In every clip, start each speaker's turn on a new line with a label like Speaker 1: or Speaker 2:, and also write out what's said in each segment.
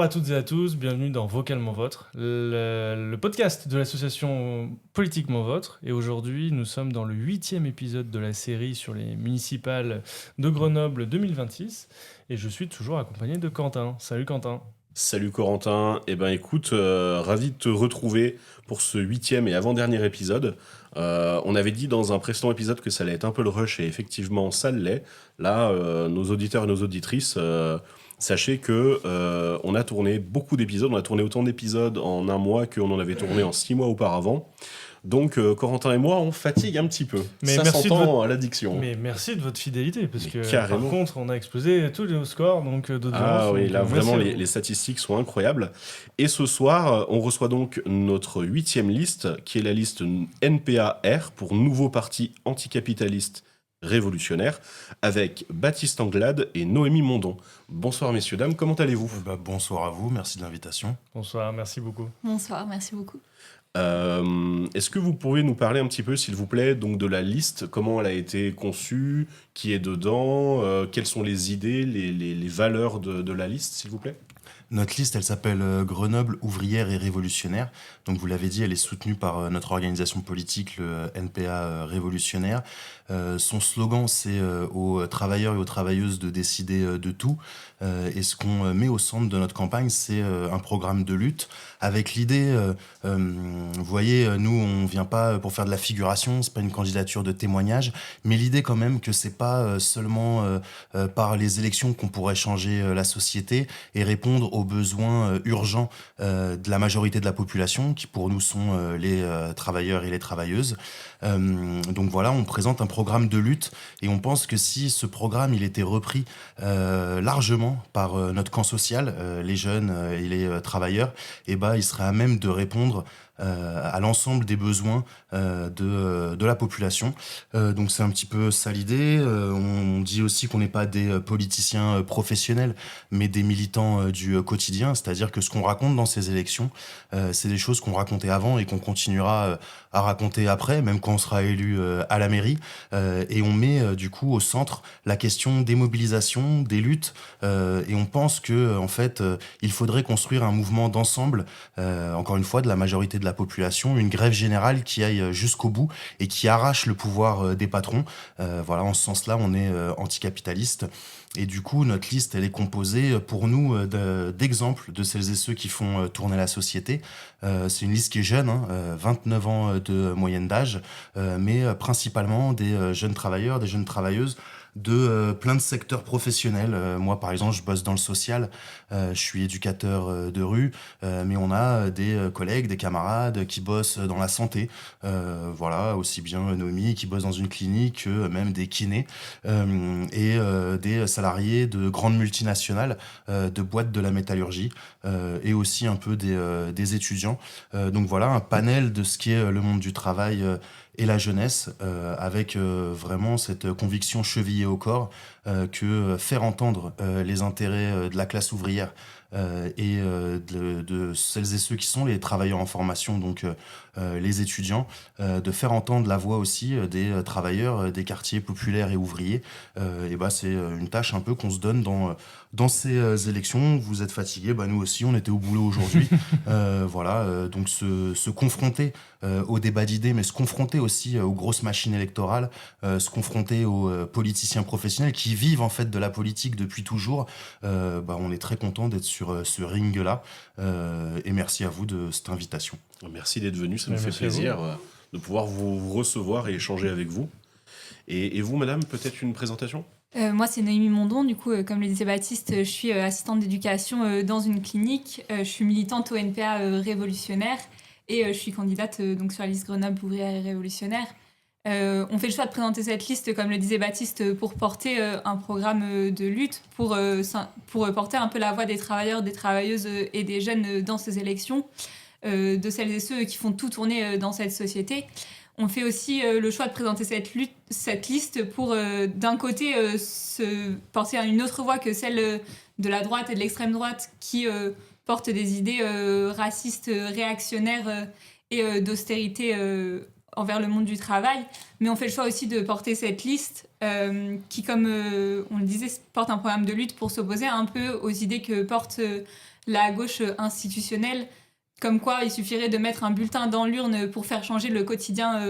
Speaker 1: Bonjour à toutes et à tous, bienvenue dans Vocalement Vôtre, le podcast de l'association Politiquement Vôtre. Et aujourd'hui, nous sommes dans le 8e épisode de la série sur les municipales de Grenoble 2026. Et je suis toujours accompagné de Quentin. Salut Quentin.
Speaker 2: Salut Corentin, écoute, ravi de te retrouver pour ce 8e et avant-dernier épisode. On avait dit dans un précédent épisode que ça allait être un peu le rush et effectivement ça l'est. Là, nos auditeurs et nos auditrices, sachez que on a tourné beaucoup d'épisodes, on a tourné autant d'épisodes en un mois qu'on en avait tourné en 6 mois auparavant. Donc Corentin et moi, on fatigue un petit peu.
Speaker 1: Mais
Speaker 2: ça
Speaker 1: merci
Speaker 2: s'entend à l'addiction.
Speaker 1: Mais merci de votre fidélité, parce
Speaker 2: Mais
Speaker 1: que
Speaker 2: carrément.
Speaker 1: par contre, on a explosé tous les scores d'audience.
Speaker 2: Ah oui,
Speaker 1: donc,
Speaker 2: là
Speaker 1: merci
Speaker 2: vraiment
Speaker 1: à vous.
Speaker 2: les statistiques sont incroyables. Et ce soir, on reçoit donc notre 8e liste, qui est la liste NPA-R pour Nouveau Parti Anticapitaliste Révolutionnaire, avec Baptiste Anglade et Noémie Mondon. Bonsoir messieurs, dames, comment allez-vous ?
Speaker 3: Bonsoir à vous, merci de l'invitation.
Speaker 1: Bonsoir, merci beaucoup.
Speaker 4: Bonsoir, merci beaucoup.
Speaker 2: Est-ce que vous pouvez nous parler un petit peu, s'il vous plaît, donc de la liste, comment elle a été conçue, qui est dedans, quelles sont les idées, les valeurs de la liste, s'il vous plaît ?
Speaker 3: Notre liste, elle s'appelle Grenoble ouvrière et révolutionnaire. Donc vous l'avez dit, elle est soutenue par notre organisation politique, le NPA révolutionnaire. Son slogan, c'est aux travailleurs et aux travailleuses de décider de tout. Et ce qu'on met au centre de notre campagne, c'est un programme de lutte avec l'idée, vous voyez, nous, on vient pas pour faire de la figuration, c'est pas une candidature de témoignage, mais l'idée quand même que c'est pas seulement par les élections qu'on pourrait changer la société et répondre aux besoins urgents de la majorité de la population, qui pour nous sont les travailleurs et les travailleuses. Donc voilà, on présente un programme de lutte et on pense que si ce programme il était repris largement par notre camp social, les jeunes et les travailleurs, et il serait à même de répondre à l'ensemble des besoins de la population. Donc c'est un petit peu ça l'idée. On dit aussi qu'on n'est pas des politiciens professionnels, mais des militants du quotidien, c'est-à-dire que ce qu'on raconte dans ces élections, c'est des choses qu'on racontait avant et qu'on continuera à raconter après, même quand on sera élu à la mairie. Et on met du coup au centre la question des mobilisations, des luttes, et on pense que en fait, il faudrait construire un mouvement d'ensemble, encore une fois, de la majorité de la population, une grève générale qui aille jusqu'au bout et qui arrache le pouvoir des patrons. Voilà, en ce sens-là, on est anticapitaliste. Et du coup, notre liste, elle est composée pour nous d'exemples de celles et ceux qui font tourner la société. C'est une liste qui est jeune, 29 ans de moyenne d'âge, mais principalement des jeunes travailleurs, des jeunes travailleuses, de plein de secteurs professionnels. Moi, par exemple, je bosse dans le social, je suis éducateur de rue, mais on a des collègues, des camarades qui bossent dans la santé. Voilà, aussi bien Noémie qui bosse dans une clinique que même des kinés, et des salariés de grandes multinationales, de boîtes de la métallurgie, et aussi un peu des étudiants. Donc voilà, un panel de ce qui est le monde du travail et la jeunesse, avec vraiment cette conviction chevillée au corps que faire entendre les intérêts de la classe ouvrière et de celles et ceux qui sont les travailleurs en formation, donc les étudiants, de faire entendre la voix aussi des travailleurs des quartiers populaires et ouvriers. C'est une tâche un peu qu'on se donne dans ces élections. Vous êtes fatigués, nous aussi, on était au boulot aujourd'hui. Donc se confronter au débat d'idées, mais se confronter aussi aux grosses machines électorales, se confronter aux politiciens professionnels qui vivent en fait de la politique depuis toujours. On est très content d'être sur ce ring-là, et merci à vous de cette invitation.
Speaker 2: Merci d'être venu, ça nous fait
Speaker 1: Merci à vous.
Speaker 2: plaisir de pouvoir vous recevoir et échanger avec vous. Et vous, madame, peut-être une présentation ?
Speaker 4: Moi, c'est Noémie Mondon. Du coup, comme le disait Baptiste, je suis assistante d'éducation dans une clinique. Je suis militante au NPA révolutionnaire et je suis candidate donc sur la liste Grenoble ouvrière et révolutionnaire. On fait le choix de présenter cette liste, comme le disait Baptiste, pour porter un programme de lutte, pour porter un peu la voix des travailleurs, des travailleuses et des jeunes dans ces élections, de celles et ceux qui font tout tourner dans cette société. On fait aussi le choix de présenter cette liste pour, d'un côté, se porter une autre voix que celle de la droite et de l'extrême droite qui portent des idées racistes, réactionnaires et d'austérité envers le monde du travail, mais on fait le choix aussi de porter cette liste qui, comme on le disait, porte un programme de lutte pour s'opposer un peu aux idées que porte la gauche institutionnelle, comme quoi il suffirait de mettre un bulletin dans l'urne pour faire changer le quotidien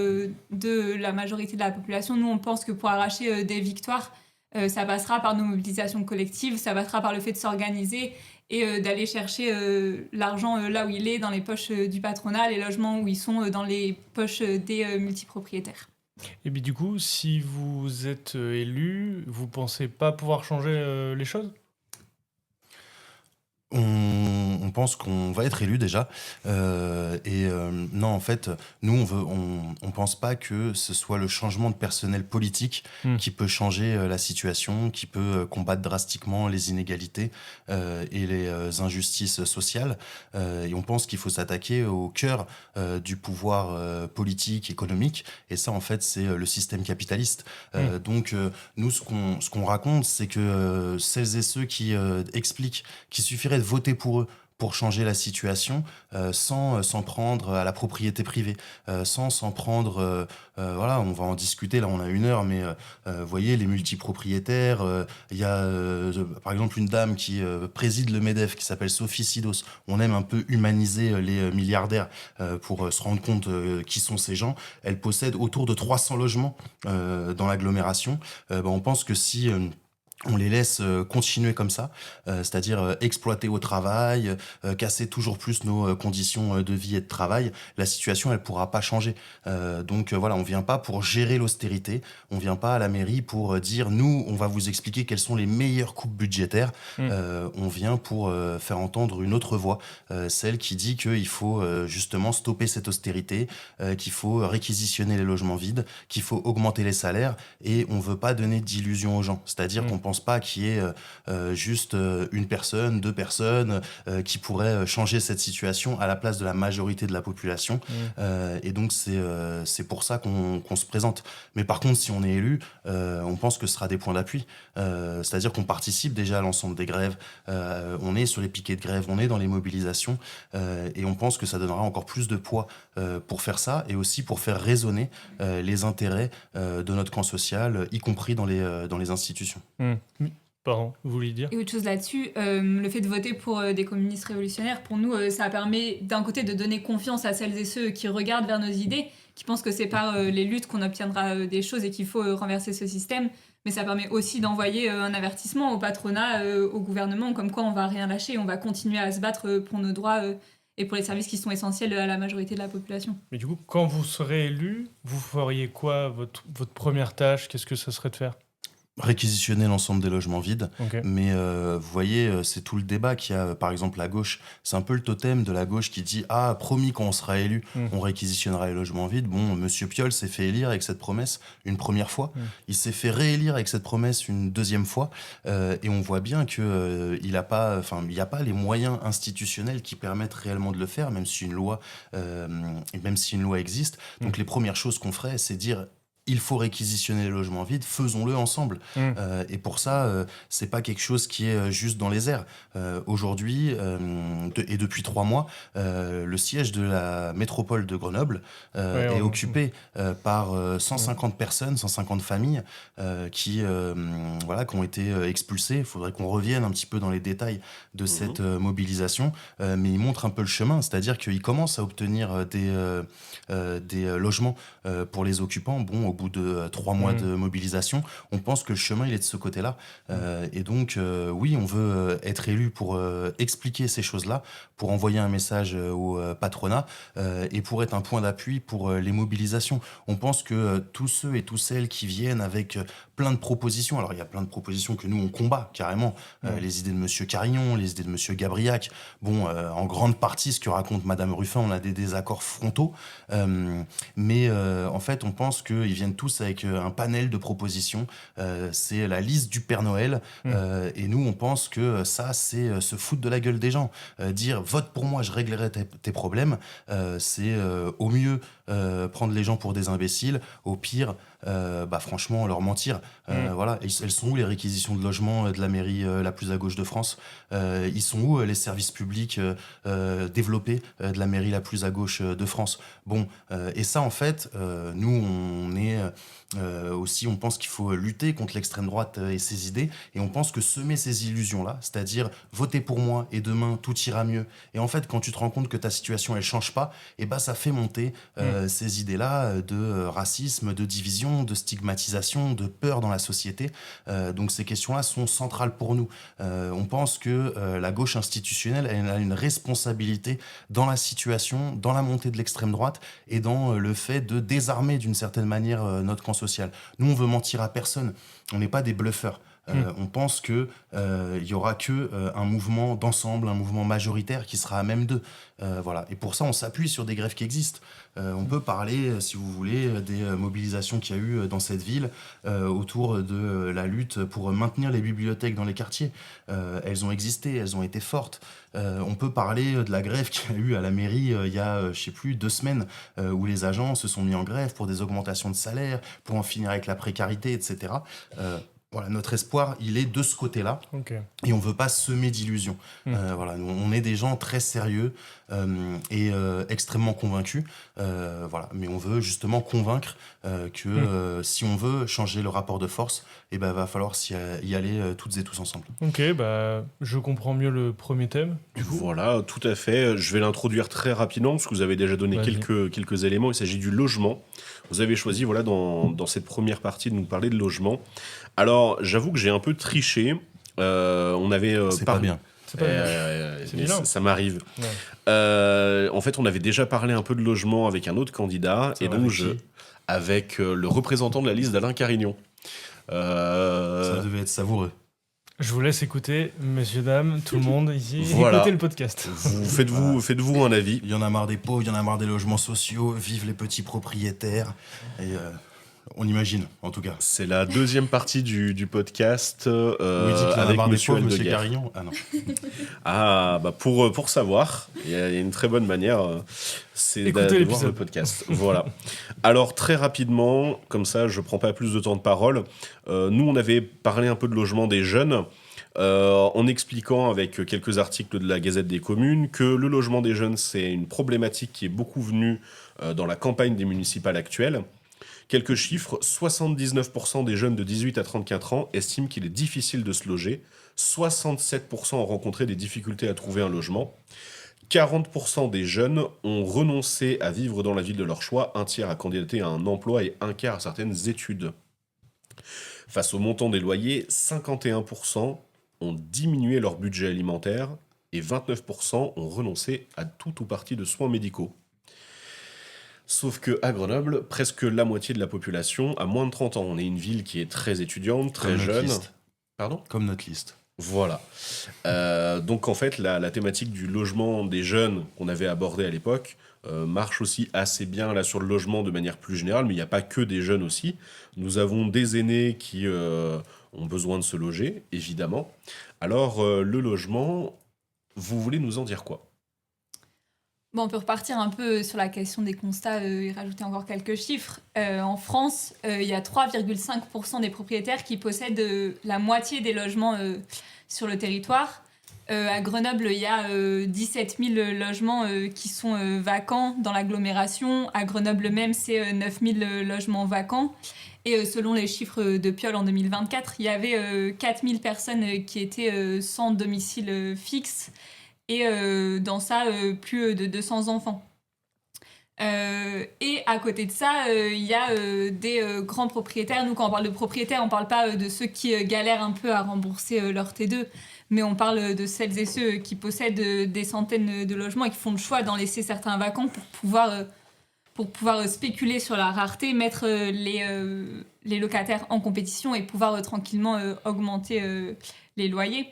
Speaker 4: de la majorité de la population. Nous, on pense que pour arracher des victoires, ça passera par nos mobilisations collectives, ça passera par le fait de s'organiser et d'aller chercher l'argent là où il est, dans les poches du patronat, les logements où ils sont dans les poches des multipropriétaires.
Speaker 1: Et puis du coup, si vous êtes élu, vous pensez pas pouvoir changer les choses ?
Speaker 3: On pense qu'on va être élu déjà. Non, en fait, nous, on pense pas que ce soit le changement de personnel politique qui peut changer la situation, qui peut combattre drastiquement les inégalités et les injustices sociales. Et on pense qu'il faut s'attaquer au cœur du pouvoir politique, économique. Et ça, en fait, c'est le système capitaliste. Donc, nous, ce qu'on raconte, c'est que celles et ceux qui expliquent qu'il suffirait de voter pour eux pour changer la situation sans s'en prendre à la propriété privée, sans s'en prendre... voilà, on va en discuter, là on a 1 heure, mais vous voyez, les multipropriétaires, il y a par exemple une dame qui préside le MEDEF, qui s'appelle Sophie Sidos. On aime un peu humaniser les milliardaires pour se rendre compte qui sont ces gens. Elle possède autour de 300 logements dans l'agglomération. On pense que si... on les laisse continuer comme ça, c'est-à-dire exploiter au travail, casser toujours plus nos conditions de vie et de travail. La situation, elle pourra pas changer. Donc voilà, on vient pas pour gérer l'austérité, on vient pas à la mairie pour dire nous, on va vous expliquer quelles sont les meilleures coupes budgétaires. On vient pour faire entendre une autre voix, celle qui dit qu'il faut justement stopper cette austérité, qu'il faut réquisitionner les logements vides, qu'il faut augmenter les salaires, et on veut pas donner d'illusions aux gens. C'est-à-dire qu'on pense pas qu'il y ait juste une personne, 2 personnes qui pourraient changer cette situation à la place de la majorité de la population. Et donc c'est pour ça qu'on se présente. Mais par contre, si on est élu, on pense que ce sera des points d'appui. C'est-à-dire qu'on participe déjà à l'ensemble des grèves, on est sur les piquets de grève, on est dans les mobilisations, et on pense que ça donnera encore plus de poids pour faire ça, et aussi pour faire résonner les intérêts de notre camp social, y compris dans les institutions.
Speaker 1: Pardon, vous vouliez dire ?
Speaker 4: Et autre chose là-dessus, le fait de voter pour des communistes révolutionnaires, pour nous, ça permet d'un côté de donner confiance à celles et ceux qui regardent vers nos idées, qui pensent que c'est par les luttes qu'on obtiendra des choses et qu'il faut renverser ce système. Mais ça permet aussi d'envoyer un avertissement au patronat, au gouvernement, comme quoi on va rien lâcher, on va continuer à se battre pour nos droits et pour les services qui sont essentiels à la majorité de la population.
Speaker 1: Mais du coup, quand vous serez élu, vous feriez quoi, votre première tâche ? Qu'est-ce que ça serait de faire ?
Speaker 3: Réquisitionner l'ensemble des logements vides.
Speaker 1: Okay.
Speaker 3: Mais vous voyez, c'est tout le débat qu'il y a, par exemple, la gauche. C'est un peu le totem de la gauche qui dit « Ah, promis, quand on sera élu, on réquisitionnera les logements vides ». Bon, Monsieur Piolle s'est fait élire avec cette promesse une première fois. Il s'est fait réélire avec cette promesse une deuxième fois. Et on voit bien qu'il n'y a pas les moyens institutionnels qui permettent réellement de le faire, même si une loi existe. Donc les premières choses qu'on ferait, c'est dire il faut réquisitionner les logements vides, faisons-le ensemble. Et pour ça, c'est pas quelque chose qui est juste dans les airs. Aujourd'hui, et depuis 3 mois, le siège de la métropole de Grenoble est occupé par 150 personnes, 150 familles qui ont été expulsées. Il faudrait qu'on revienne un petit peu dans les détails de cette mobilisation, mais il montre un peu le chemin, c'est-à-dire qu'il commence à obtenir des logements pour les occupants. Bon, au bout de 3 mois de mobilisation, on pense que le chemin il est de ce côté-là. Et donc, oui, on veut être élu pour expliquer ces choses-là, pour envoyer un message au patronat et pour être un point d'appui pour les mobilisations. On pense que tous ceux et toutes celles qui viennent avec plein de propositions, alors il y a plein de propositions que nous on combat carrément, les idées de Monsieur Carignon, les idées de Monsieur Gabriac, en grande partie ce que raconte Madame Ruffin, on a des désaccords frontaux, mais en fait on pense qu'ils viennent tous avec un panel de propositions, c'est la liste du Père Noël, et nous on pense que ça c'est se foutre de la gueule des gens, dire vote pour moi je réglerai tes problèmes, c'est au mieux prendre les gens pour des imbéciles, au pire, franchement, leur mentir. Voilà. Elles sont où les réquisitions de logements de la mairie la plus à gauche de France? Ils sont où les services publics développés de la mairie la plus à gauche de France? Bon, et ça, en fait, nous, on est aussi, on pense qu'il faut lutter contre l'extrême droite et ses idées, et on pense que semer ces illusions-là, c'est-à-dire voter pour moi et demain tout ira mieux, et en fait, quand tu te rends compte que ta situation, elle change pas, et ça fait monter ces idées-là de racisme, de division, de stigmatisation, de peur dans la société. Donc ces questions-là sont centrales pour nous. On pense que la gauche institutionnelle, elle a une responsabilité dans la situation, dans la montée de l'extrême droite et dans le fait de désarmer d'une certaine manière notre camp social. Nous, on veut mentir à personne. On n'est pas des bluffeurs. On pense que il y aura que un mouvement d'ensemble, un mouvement majoritaire qui sera à même d'eux. Voilà. Et pour ça, on s'appuie sur des greffes qui existent. On peut parler, si vous voulez, des mobilisations qu'il y a eu dans cette ville autour de la lutte pour maintenir les bibliothèques dans les quartiers. Elles ont existé, elles ont été fortes. On peut parler de la grève qu'il y a eu à la mairie il y a, 2 semaines, où les agents se sont mis en grève pour des augmentations de salaire, pour en finir avec la précarité, etc. Voilà, notre espoir, il est de ce côté-là, et on ne veut pas semer d'illusions. Voilà, nous, on est des gens très sérieux et extrêmement convaincus, voilà, mais on veut justement convaincre que si on veut changer le rapport de force, va falloir y aller toutes et tous ensemble.
Speaker 1: Ok, je comprends mieux le premier thème.
Speaker 2: Voilà, tout à fait. Je vais l'introduire très rapidement, parce que vous avez déjà donné quelques éléments. Il s'agit du logement. Vous avez choisi, voilà, dans cette première partie, de nous parler de logement. Alors, j'avoue que j'ai un peu triché. On avait
Speaker 3: c'est pas bien.
Speaker 2: Ça m'arrive. En fait, on avait déjà parlé un peu de logement avec un autre candidat, avec le représentant de la liste d'Alain Carignon.
Speaker 3: Ça devait être savoureux.
Speaker 1: Je vous laisse écouter, messieurs, dames, tout le monde ici.
Speaker 2: Voilà.
Speaker 1: Écoutez le podcast.
Speaker 2: Faites-vous un avis.
Speaker 3: Il y en a marre des pauvres, il y en a marre des logements sociaux, vive les petits propriétaires. Et on imagine, en tout cas.
Speaker 2: C'est la deuxième partie du podcast
Speaker 3: Où il dit qu'il y en a
Speaker 2: avec
Speaker 3: marre des
Speaker 2: Monsieur
Speaker 3: pauvres, Monsieur
Speaker 2: Aldeguer.
Speaker 3: Carignon.
Speaker 2: Pour savoir, il y a une très bonne manière, c'est de voir le podcast. Voilà. Alors, très rapidement, comme ça, je prends pas plus de temps de parole. Nous, on avait parlé un peu de logement des jeunes, en expliquant avec quelques articles de la Gazette des communes que le logement des jeunes, c'est une problématique qui est beaucoup venue dans la campagne des municipales actuelles. Quelques chiffres, 79% des jeunes de 18 à 34 ans estiment qu'il est difficile de se loger, 67% ont rencontré des difficultés à trouver un logement, 40% des jeunes ont renoncé à vivre dans la ville de leur choix, un tiers a candidaté à un emploi et un quart à certaines études. Face au montant des loyers, 51% ont diminué leur budget alimentaire et 29% ont renoncé à tout ou partie de soins médicaux. Sauf qu'à Grenoble, presque la moitié de la population a moins de 30 ans. On est une ville qui est très étudiante, très jeune. Pardon ?
Speaker 3: Comme notre liste.
Speaker 2: Voilà. Donc en fait, la thématique du logement des jeunes qu'on avait abordé à l'époque marche aussi assez bien là sur le logement de manière plus générale, mais il n'y a pas que des jeunes aussi. Nous avons des aînés qui ont besoin de se loger, évidemment. Alors, le logement, vous voulez nous en dire quoi ?
Speaker 4: Bon, on peut repartir un peu sur la question des constats et rajouter encore quelques chiffres. En France, il y a 3,5% des propriétaires qui possèdent la moitié des logements sur le territoire. À Grenoble, il y a 17 000 logements qui sont vacants dans l'agglomération. À Grenoble même, c'est 9 000 logements vacants. Et selon les chiffres de Piolle en 2024, il y avait 4 000 personnes qui étaient sans domicile fixe. Et dans ça, plus de 200 enfants. Et à côté de ça, il y a des grands propriétaires. Nous, quand on parle de propriétaires, on ne parle pas de ceux qui galèrent un peu à rembourser leur T2, mais on parle de celles et ceux qui possèdent des centaines de logements et qui font le choix d'en laisser certains vacants pour pouvoir spéculer sur la rareté, mettre les locataires en compétition et pouvoir tranquillement augmenter les loyers.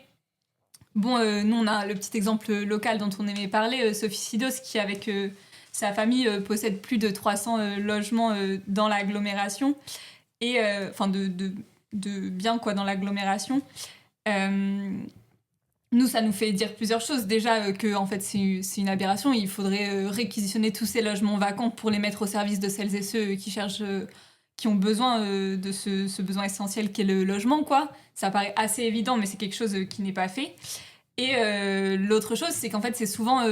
Speaker 4: Bon, nous, on a le petit exemple local dont on aimait parler, Sophie Sidos, qui, avec sa famille, possède plus de 300 logements dans l'agglomération, et enfin de biens quoi, dans l'agglomération. Nous, ça nous fait dire plusieurs choses. Déjà, que en fait, c'est une aberration. Il faudrait réquisitionner tous ces logements vacants pour les mettre au service de celles et ceux qui cherchent, qui ont besoin de ce besoin essentiel qu'est le logement, quoi. Ça paraît assez évident, mais c'est quelque chose qui n'est pas fait. Et l'autre chose, c'est qu'en fait, c'est souvent...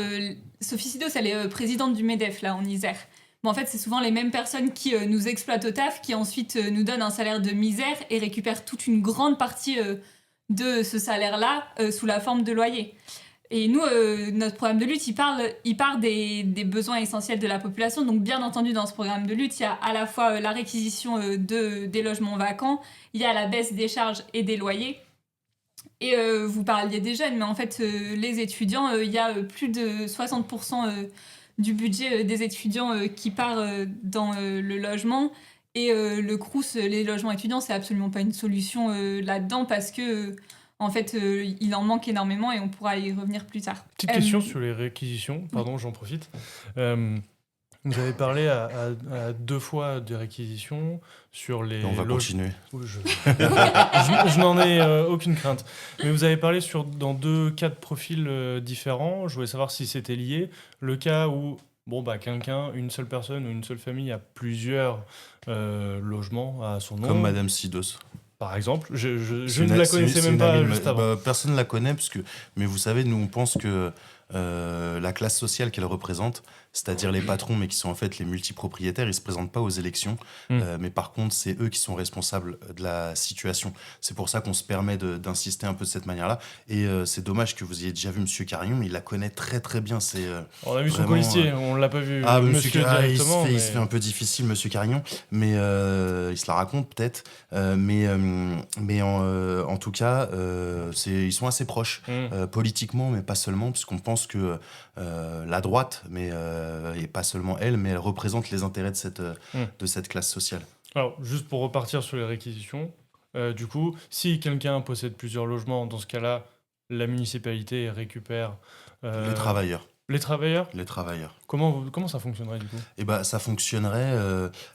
Speaker 4: Sophie Sidos, elle est présidente du MEDEF, là, en Isère. Mais en fait, c'est souvent les mêmes personnes qui nous exploitent au taf, qui ensuite nous donnent un salaire de misère et récupèrent toute une grande partie de ce salaire-là sous la forme de loyer. Et nous, notre programme de lutte, il part des besoins essentiels de la population. Donc, bien entendu, dans ce programme de lutte, il y a à la fois la réquisition des logements vacants, il y a la baisse des charges et des loyers. Et vous parliez des jeunes, mais en fait, les étudiants, il y a plus de 60% du budget des étudiants qui part dans le logement. Et le Crous, les logements étudiants, c'est absolument pas une solution là-dedans parce que, en fait, il en manque énormément et on pourra y revenir plus tard.
Speaker 1: Petite question sur les réquisitions, pardon, j'en profite. Vous avez parlé à 2 fois des réquisitions sur les...
Speaker 3: On va continuer.
Speaker 1: Je n'en ai aucune crainte. Mais vous avez parlé dans 2 cas de profils différents. Je voulais savoir si c'était lié. Le cas où quelqu'un, une seule personne ou une seule famille a plusieurs logements à son nom.
Speaker 3: Comme Madame Sidos.
Speaker 1: Par exemple, je ne la connaissais même pas juste avant.
Speaker 3: Personne ne la connaît, mais vous savez, nous on pense que la classe sociale qu'elle représente, c'est-à-dire les patrons, mais qui sont en fait les multipropriétaires, ils ne se présentent pas aux élections, mais par contre, c'est eux qui sont responsables de la situation. C'est pour ça qu'on se permet d'insister un peu de cette manière-là. Et c'est dommage que vous ayez déjà vu M. Carignon, il la connaît très très bien.
Speaker 1: On a vu son colistier, on ne l'a pas vu
Speaker 3: monsieur
Speaker 1: directement.
Speaker 3: Il se fait un peu difficile, M. Carignon, mais il se la raconte peut-être. Mais en tout cas, ils sont assez proches, politiquement, mais pas seulement, puisqu'on pense que la droite, et pas seulement elle, mais elle représente les intérêts de cette classe sociale.
Speaker 1: Alors, juste pour repartir sur les réquisitions, du coup, si quelqu'un possède plusieurs logements, dans ce cas-là, la municipalité récupère...
Speaker 3: les travailleurs.
Speaker 1: Les travailleurs ?
Speaker 3: Les travailleurs.
Speaker 1: Comment ça fonctionnerait du coup ?
Speaker 3: Eh ben, ça fonctionnerait.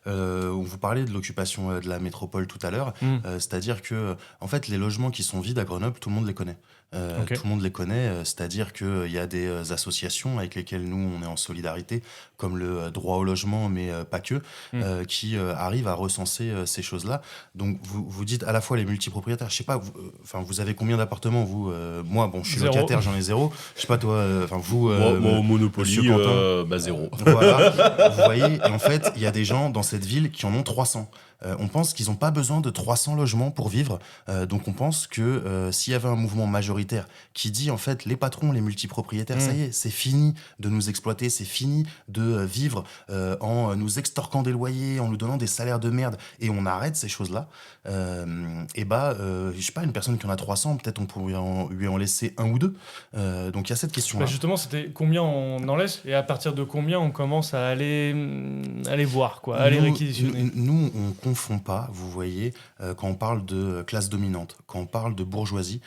Speaker 3: On vous parlait de l'occupation de la métropole tout à l'heure. C'est-à-dire que, en fait, les logements qui sont vides à Grenoble, tout le monde les connaît.
Speaker 1: Okay.
Speaker 3: Tout le monde les connaît, c'est-à-dire qu'il y a des associations avec lesquelles nous on est en solidarité, comme le droit au logement, mais pas que, qui arrivent à recenser ces choses-là. Donc vous dites à la fois les multipropriétaires, je sais pas, vous avez combien d'appartements vous Moi, je suis
Speaker 1: 0.
Speaker 3: locataire, j'en ai 0. Je sais pas toi, vous.
Speaker 2: Moi, au Monopoly, 0.
Speaker 3: Voilà, vous voyez, et en fait, il y a des gens dans cette ville qui en ont 300. On pense qu'ils n'ont pas besoin de 300 logements pour vivre. Donc on pense que s'il y avait un mouvement majoritaire qui dit en fait les patrons, les multipropriétaires, ça y est, c'est fini de nous exploiter, c'est fini de vivre en nous extorquant des loyers, en nous donnant des salaires de merde, et on arrête ces choses-là. Je sais pas, une personne qui en a 300, peut-être on pourrait lui en laisser 1 ou 2. Donc il y a cette question-là.
Speaker 1: Justement, c'était combien on en laisse et à partir de combien on commence à aller voir, quoi, à aller réquisitionner.
Speaker 3: Nous, on confond pas, vous voyez, quand on parle de classe dominante, quand on parle de bourgeoisie,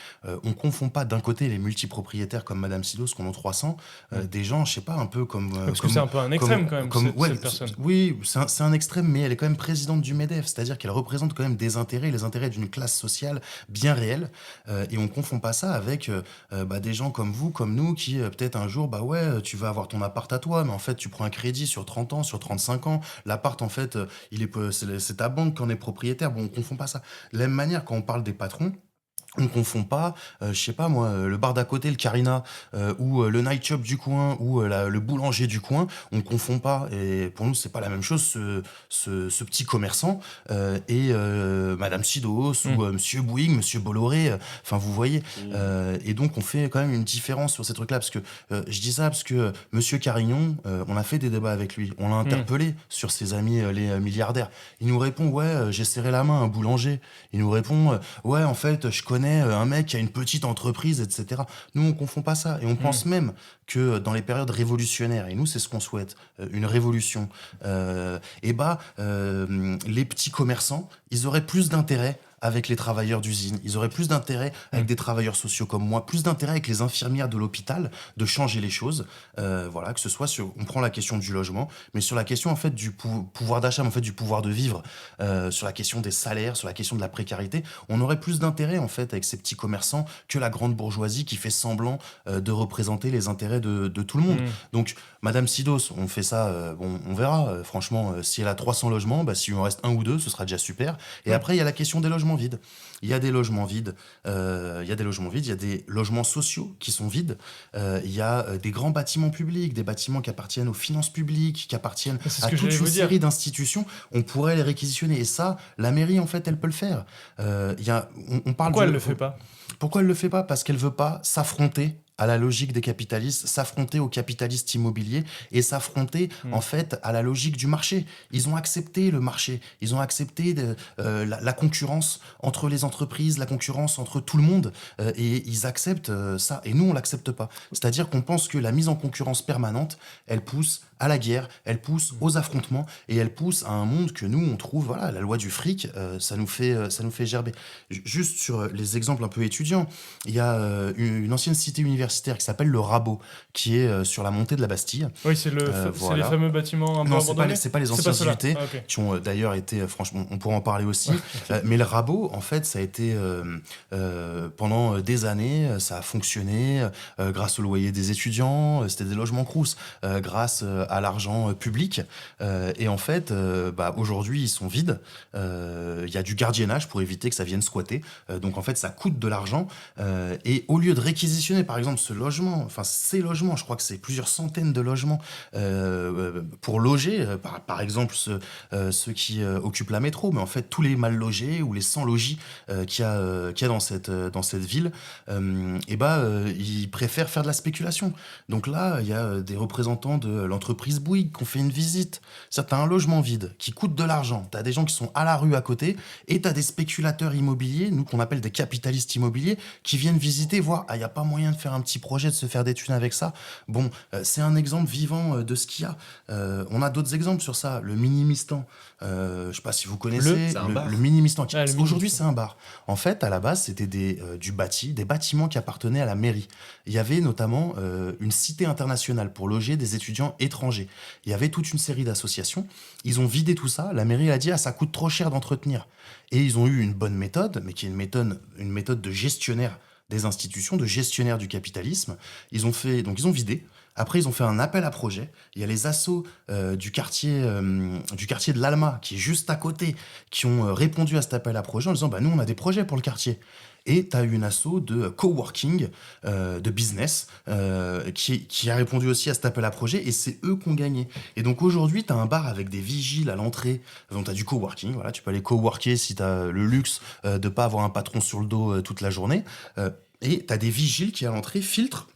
Speaker 3: on confond pas d'un côté les multipropriétaires comme Madame Sidos, qu'on en 300, des gens, je sais pas, un peu comme...
Speaker 1: Parce que c'est un peu un extrême quand même, cette personne.
Speaker 3: Oui, c'est un extrême, mais elle est quand même présidente du MEDEF, c'est-à-dire qu'elle représente quand même des intérêts, les intérêts d'une classe sociale bien réelle, et on confond pas ça avec des gens comme vous, comme nous, qui peut-être un jour, tu vas avoir ton appart à toi, mais en fait, tu prends un crédit sur 30 ans, sur 35 ans, l'appart, en fait, c'est ta banque qui en est propriétaire. Bon, on confond pas ça. De la même manière, quand on parle des patrons, on confond pas, je sais pas moi, le bar d'à côté, le Carina, ou le night shop du coin, ou le boulanger du coin, on confond pas. Et pour nous, c'est pas la même chose, ce petit commerçant et Madame Sidos ou Monsieur Bouygues, Monsieur Bolloré. Enfin, vous voyez. Et donc, on fait quand même une différence sur ces trucs-là, parce que je dis ça parce que Monsieur Carignon, on a fait des débats avec lui, on l'a interpellé sur ses amis les milliardaires. Il nous répond j'ai serré la main à un boulanger. Il nous répond en fait, je connais un mec qui a une petite entreprise, etc. Nous, on confond pas ça. Et on pense même que dans les périodes révolutionnaires, et nous, c'est ce qu'on souhaite, une révolution, les petits commerçants, ils auraient plus d'intérêt avec les travailleurs d'usine, ils auraient plus d'intérêt avec des travailleurs sociaux comme moi, plus d'intérêt avec les infirmières de l'hôpital de changer les choses. Voilà, que ce soit on prend la question du logement, mais sur la question en fait du pouvoir d'achat, mais en fait du pouvoir de vivre, sur la question des salaires, sur la question de la précarité, on aurait plus d'intérêt en fait avec ces petits commerçants que la grande bourgeoisie qui fait semblant de représenter les intérêts de tout le monde. Donc Madame Sidos, on fait ça, bon, on verra. Franchement, si elle a 300 logements, bah, s'il en reste un ou deux, ce sera déjà super. Et après, il y a la question des logements vides. Il y a des logements vides, il y a des logements sociaux qui sont vides. Il y a des grands bâtiments publics, des bâtiments qui appartiennent aux finances publiques, qui appartiennent à toute une série d'institutions. On pourrait les réquisitionner. Et ça, la mairie, en fait, elle peut le faire. On parle
Speaker 1: Pourquoi elle le fait pas ?
Speaker 3: Pourquoi elle le fait pas ? Parce qu'elle veut pas s'affronter à la logique des capitalistes, s'affronter aux capitalistes immobiliers et s'affronter en fait à la logique du marché. Ils ont accepté le marché, ils ont accepté la concurrence entre les entreprises, la concurrence entre tout le monde et ils acceptent ça. Et nous, on l'accepte pas. C'est-à-dire qu'on pense que la mise en concurrence permanente, elle pousse à la guerre, elle pousse aux affrontements et elle pousse à un monde que nous, on trouve, voilà, la loi du fric, ça nous fait gerber. Juste sur les exemples un peu étudiants, il y a une ancienne cité universitaire qui s'appelle le Rabot, qui est sur la montée de la Bastille.
Speaker 1: Oui, c'est les fameux bâtiments un peu abandonnés.
Speaker 3: C'est pas les anciens unités qui ont d'ailleurs été, franchement, on pourra en parler aussi. Mais le Rabot, en fait, ça a été pendant des années, ça a fonctionné grâce au loyer des étudiants, c'était des logements crous, grâce à l'argent public. Et en fait, aujourd'hui, ils sont vides. Il y a du gardiennage pour éviter que ça vienne squatter. Donc en fait, ça coûte de l'argent. Et au lieu de réquisitionner, par exemple, ces logements, je crois que c'est plusieurs centaines de logements pour loger, par exemple ceux qui occupent la métro, mais en fait tous les mal logés ou les sans logis qu'il y a dans cette ville, ils préfèrent faire de la spéculation. Donc là, il y a des représentants de l'entreprise Bouygues qui ont fait une visite. C'est-à-dire, t'as un logement vide qui coûte de l'argent, t'as des gens qui sont à la rue à côté, et t'as des spéculateurs immobiliers, nous qu'on appelle des capitalistes immobiliers, qui viennent visiter, voir, il n'y a pas moyen de faire un petit projet, de se faire des thunes avec ça. Bon, c'est un exemple vivant de ce qu'il y a. On a d'autres exemples sur ça. Le Minimistan, je sais pas si vous connaissez. Le Minimistan. Aujourd'hui, c'est un bar. En fait, à la base, c'était des bâtiments qui appartenaient à la mairie. Il y avait notamment une cité internationale pour loger des étudiants étrangers. Il y avait toute une série d'associations. Ils ont vidé tout ça. La mairie a dit, ça coûte trop cher d'entretenir. Et ils ont eu une bonne méthode, mais qui est une méthode de gestionnaire des institutions, de gestionnaires du capitalisme. Ils ont vidé. Après, ils ont fait un appel à projet. Il y a les assos du quartier de l'Alma, qui est juste à côté, qui ont répondu à cet appel à projet en disant nous, on a des projets pour le quartier. Et tu as une asso de coworking, de business, qui a répondu aussi à cet appel à projet, et c'est eux qui ont gagné. Et donc aujourd'hui, tu as un bar avec des vigiles à l'entrée, donc tu as du coworking, voilà, tu peux aller coworker si tu as le luxe de pas avoir un patron sur le dos toute la journée, et tu as des vigiles qui à l'entrée filtrent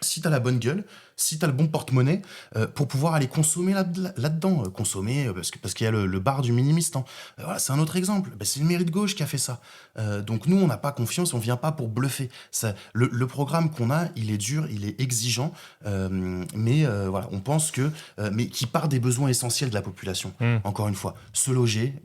Speaker 3: si tu as la bonne gueule, si tu as le bon porte-monnaie, pour pouvoir aller consommer là-dedans. Consommer, parce qu'il y a le bar du Minimistan. Voilà, c'est un autre exemple. C'est une mairie de gauche qui a fait ça. Donc nous, on n'a pas confiance, on vient pas pour bluffer. Le programme qu'on a, il est dur, il est exigeant, mais voilà, on pense mais qui part des besoins essentiels de la population. Encore une fois, se loger,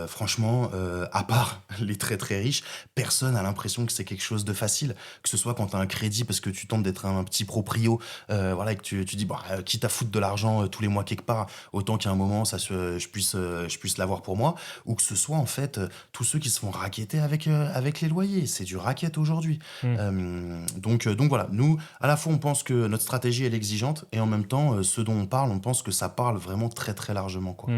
Speaker 3: franchement, à part les très très riches, personne n'a l'impression que c'est quelque chose de facile. Que ce soit quand tu as un crédit parce que tu tentes d'être un petit proprio, voilà, et que tu dis, quitte à foutre de l'argent tous les mois quelque part, autant qu'à un moment, je puisse l'avoir pour moi, ou que ce soit en fait tous ceux qui se font racketter avec les loyers. C'est du racket aujourd'hui. Donc voilà, nous, à la fois, on pense que notre stratégie, elle est exigeante, et en même temps, ce dont on parle, on pense que ça parle vraiment très très largement, quoi.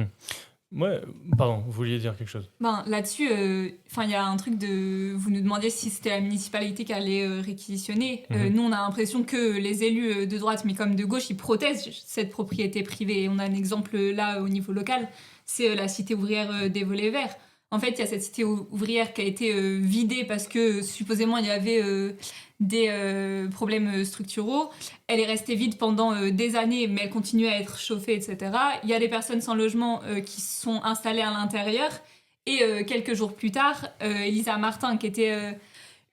Speaker 1: Ouais, pardon, vous vouliez dire quelque chose?
Speaker 4: Là-dessus, il y a un truc de... Vous nous demandiez si c'était la municipalité qui allait réquisitionner. Nous, on a l'impression que les élus de droite, mais comme de gauche, ils protègent cette propriété privée. Et on a un exemple là, au niveau local, c'est la cité ouvrière des Volets Verts. En fait, il y a cette cité ouvrière qui a été vidée parce que, supposément, il y avait des problèmes structuraux. Elle est restée vide pendant des années, mais elle continue à être chauffée, etc. Il y a des personnes sans logement qui sont installées à l'intérieur. Et quelques jours plus tard, Elisa Martin, qui était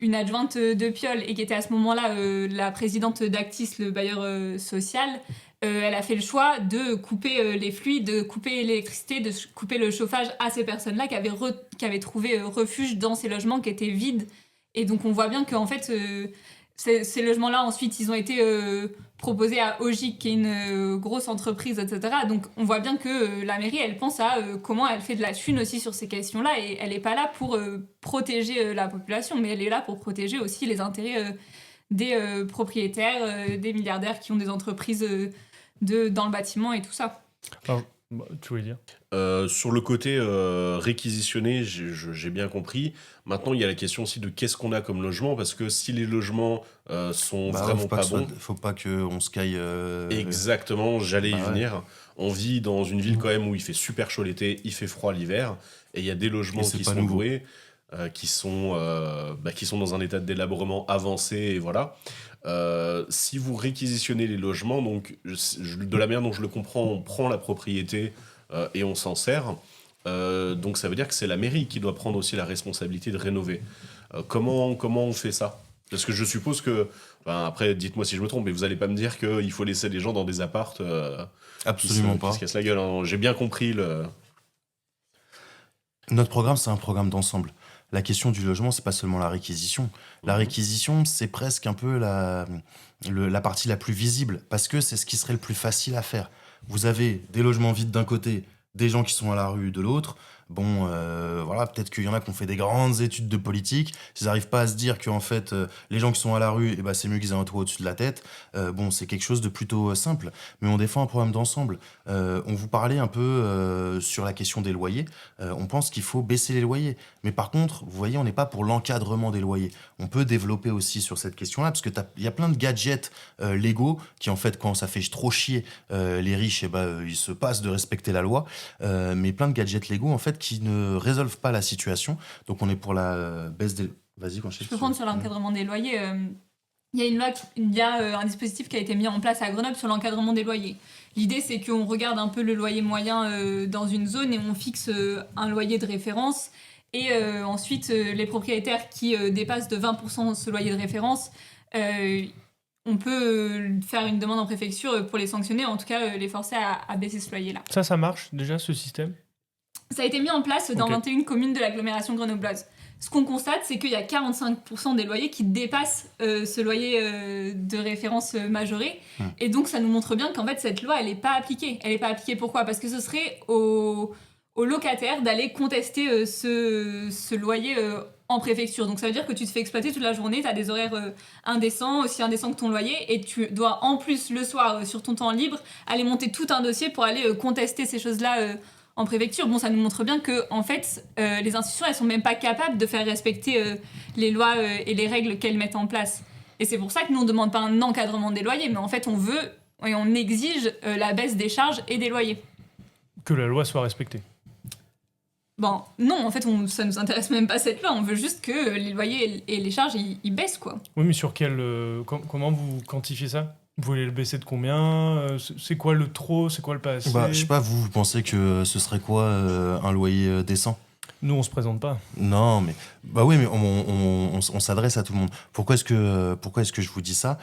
Speaker 4: une adjointe de Piolle et qui était à ce moment-là la présidente d'Actis, le bailleur social, elle a fait le choix de couper les fluides, de couper l'électricité, de couper le chauffage à ces personnes-là qui avaient trouvé refuge dans ces logements qui étaient vides. Et donc on voit bien qu'en fait, ces logements-là, ensuite, ils ont été proposés à Ogic, qui est une grosse entreprise, etc. Donc on voit bien que la mairie, elle pense à comment elle fait de la thune aussi sur ces questions-là, et elle n'est pas là pour protéger la population, mais elle est là pour protéger aussi les intérêts des propriétaires, des milliardaires qui ont des entreprises dans le bâtiment et tout ça.
Speaker 1: Alors, tu voulais dire ?
Speaker 2: Sur le côté réquisitionné, j'ai bien compris. Maintenant, il y a la question aussi de qu'est-ce qu'on a comme logement, parce que si les logements sont vraiment pas bons...
Speaker 3: Faut pas qu'on se caille...
Speaker 2: Exactement, j'allais y
Speaker 3: ouais.
Speaker 2: venir. On vit dans une ville quand même où il fait super chaud l'été, il fait froid l'hiver, et il y a des logements qui sont loués, qui sont dans un état de délabrement avancé, et voilà. Si vous réquisitionnez les logements, donc de la manière dont je le comprends, on prend la propriété et on s'en sert. Donc ça veut dire que c'est la mairie qui doit prendre aussi la responsabilité de rénover. Comment on fait ça ? Parce que je suppose que, après dites-moi si je me trompe, mais vous allez pas me dire qu'il faut laisser les gens dans des appartes
Speaker 3: Absolument pas.
Speaker 2: qui se cassent la gueule. Hein. J'ai bien compris
Speaker 3: Notre programme, c'est un programme d'ensemble. La question du logement, c'est pas seulement la réquisition. La réquisition, c'est presque un peu la partie la plus visible, parce que c'est ce qui serait le plus facile à faire. Vous avez des logements vides d'un côté, des gens qui sont à la rue de l'autre. Bon, voilà, peut-être qu'il y en a qui ont fait des grandes études de politique. S'ils n'arrivent pas à se dire qu'en fait, les gens qui sont à la rue, c'est mieux qu'ils aient un toit au-dessus de la tête. Bon, c'est quelque chose de plutôt simple. Mais on défend un programme d'ensemble. On vous parlait un peu sur la question des loyers. On pense qu'il faut baisser les loyers. Mais par contre, vous voyez, on n'est pas pour l'encadrement des loyers. On peut développer aussi sur cette question-là, parce qu'il y a plein de gadgets légaux qui, en fait, quand ça fait trop chier les riches, ils se passent de respecter la loi. Mais plein de gadgets légaux, en fait, qui ne résolvent pas la situation. Donc on est pour la baisse des... Vas-y, quand je
Speaker 4: peux prendre sur l'encadrement des loyers. Il y a un dispositif qui a été mis en place à Grenoble sur l'encadrement des loyers. L'idée, c'est qu'on regarde un peu le loyer moyen dans une zone et on fixe un loyer de référence. Et ensuite, les propriétaires qui dépassent de 20% ce loyer de référence, on peut faire une demande en préfecture pour les sanctionner, en tout cas les forcer à baisser ce loyer-là.
Speaker 1: Ça marche déjà, ce système ?
Speaker 4: Ça a été mis en place dans 21 communes de l'agglomération grenobloise. Ce qu'on constate, c'est qu'il y a 45% des loyers qui dépassent ce loyer de référence majoré. Et donc, ça nous montre bien qu'en fait, cette loi, elle n'est pas appliquée. Elle n'est pas appliquée, pourquoi ? Parce que ce serait aux locataires d'aller contester ce loyer en préfecture. Donc, ça veut dire que tu te fais exploiter toute la journée, tu as des horaires indécents, aussi indécents que ton loyer, et tu dois, en plus, le soir, sur ton temps libre, aller monter tout un dossier pour aller contester ces choses-là en préfecture. Bon, ça nous montre bien que, en fait, les institutions, elles sont même pas capables de faire respecter les lois et les règles qu'elles mettent en place. Et c'est pour ça que nous, on demande pas un encadrement des loyers, mais en fait, on veut et on exige la baisse des charges et des loyers.
Speaker 1: Que la loi soit respectée.
Speaker 4: Bon, non, en fait, ça nous intéresse même pas cette loi. On veut juste que les loyers et les charges, ils baissent, quoi.
Speaker 1: Oui, mais sur quel... comment vous quantifiez ça ? Vous voulez le baisser de combien ? C'est quoi le trop ? C'est quoi le pas assez ?
Speaker 3: Je sais pas, vous pensez que ce serait quoi un loyer décent ?
Speaker 1: Nous, on se présente pas.
Speaker 3: Non, mais oui, mais on s'adresse à tout le monde. Pourquoi est-ce que je vous dis ça ?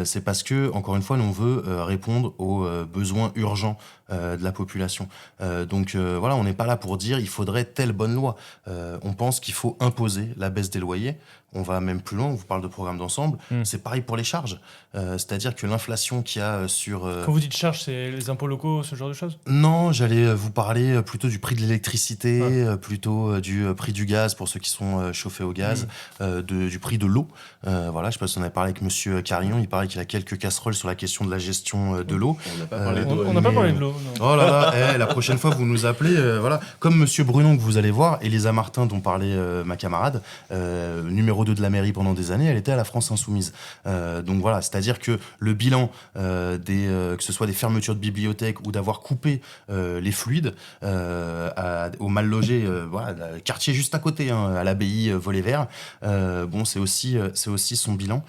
Speaker 3: C'est parce que, encore une fois, nous on veut répondre aux besoins urgents de la population. Donc voilà, on n'est pas là pour dire il faudrait telle bonne loi. On pense qu'il faut imposer la baisse des loyers. On va même plus loin, on vous parle de programme d'ensemble. C'est pareil pour les charges. C'est-à-dire que l'inflation qu'il y a sur...
Speaker 1: Quand vous dites charges, c'est les impôts locaux, ce genre de choses ?
Speaker 3: Non, j'allais vous parler plutôt du prix de l'électricité, plutôt du prix du gaz pour ceux qui sont chauffés au gaz, du prix de l'eau. Voilà, je sais pas si on avait parlé avec Monsieur Carillon, il paraît qu'il a quelques casseroles sur la question de la gestion de l'eau.
Speaker 2: On n'a pas parlé d'eau.
Speaker 1: On n'a pas parlé de l'eau. Non.
Speaker 3: Oh là là, la prochaine fois vous nous appelez, voilà. Comme Monsieur Brunon que vous allez voir, Elisa Martin dont parlait ma camarade, numéro 2 de la mairie pendant des années, elle était à la France Insoumise. Donc voilà, c'est-à-dire que le bilan que ce soit des fermetures de bibliothèques ou d'avoir coupé les fluides aux mal logés, voilà, le quartier juste à côté, à l'abbaye Volet-Vert, bon, c'est aussi son bilan.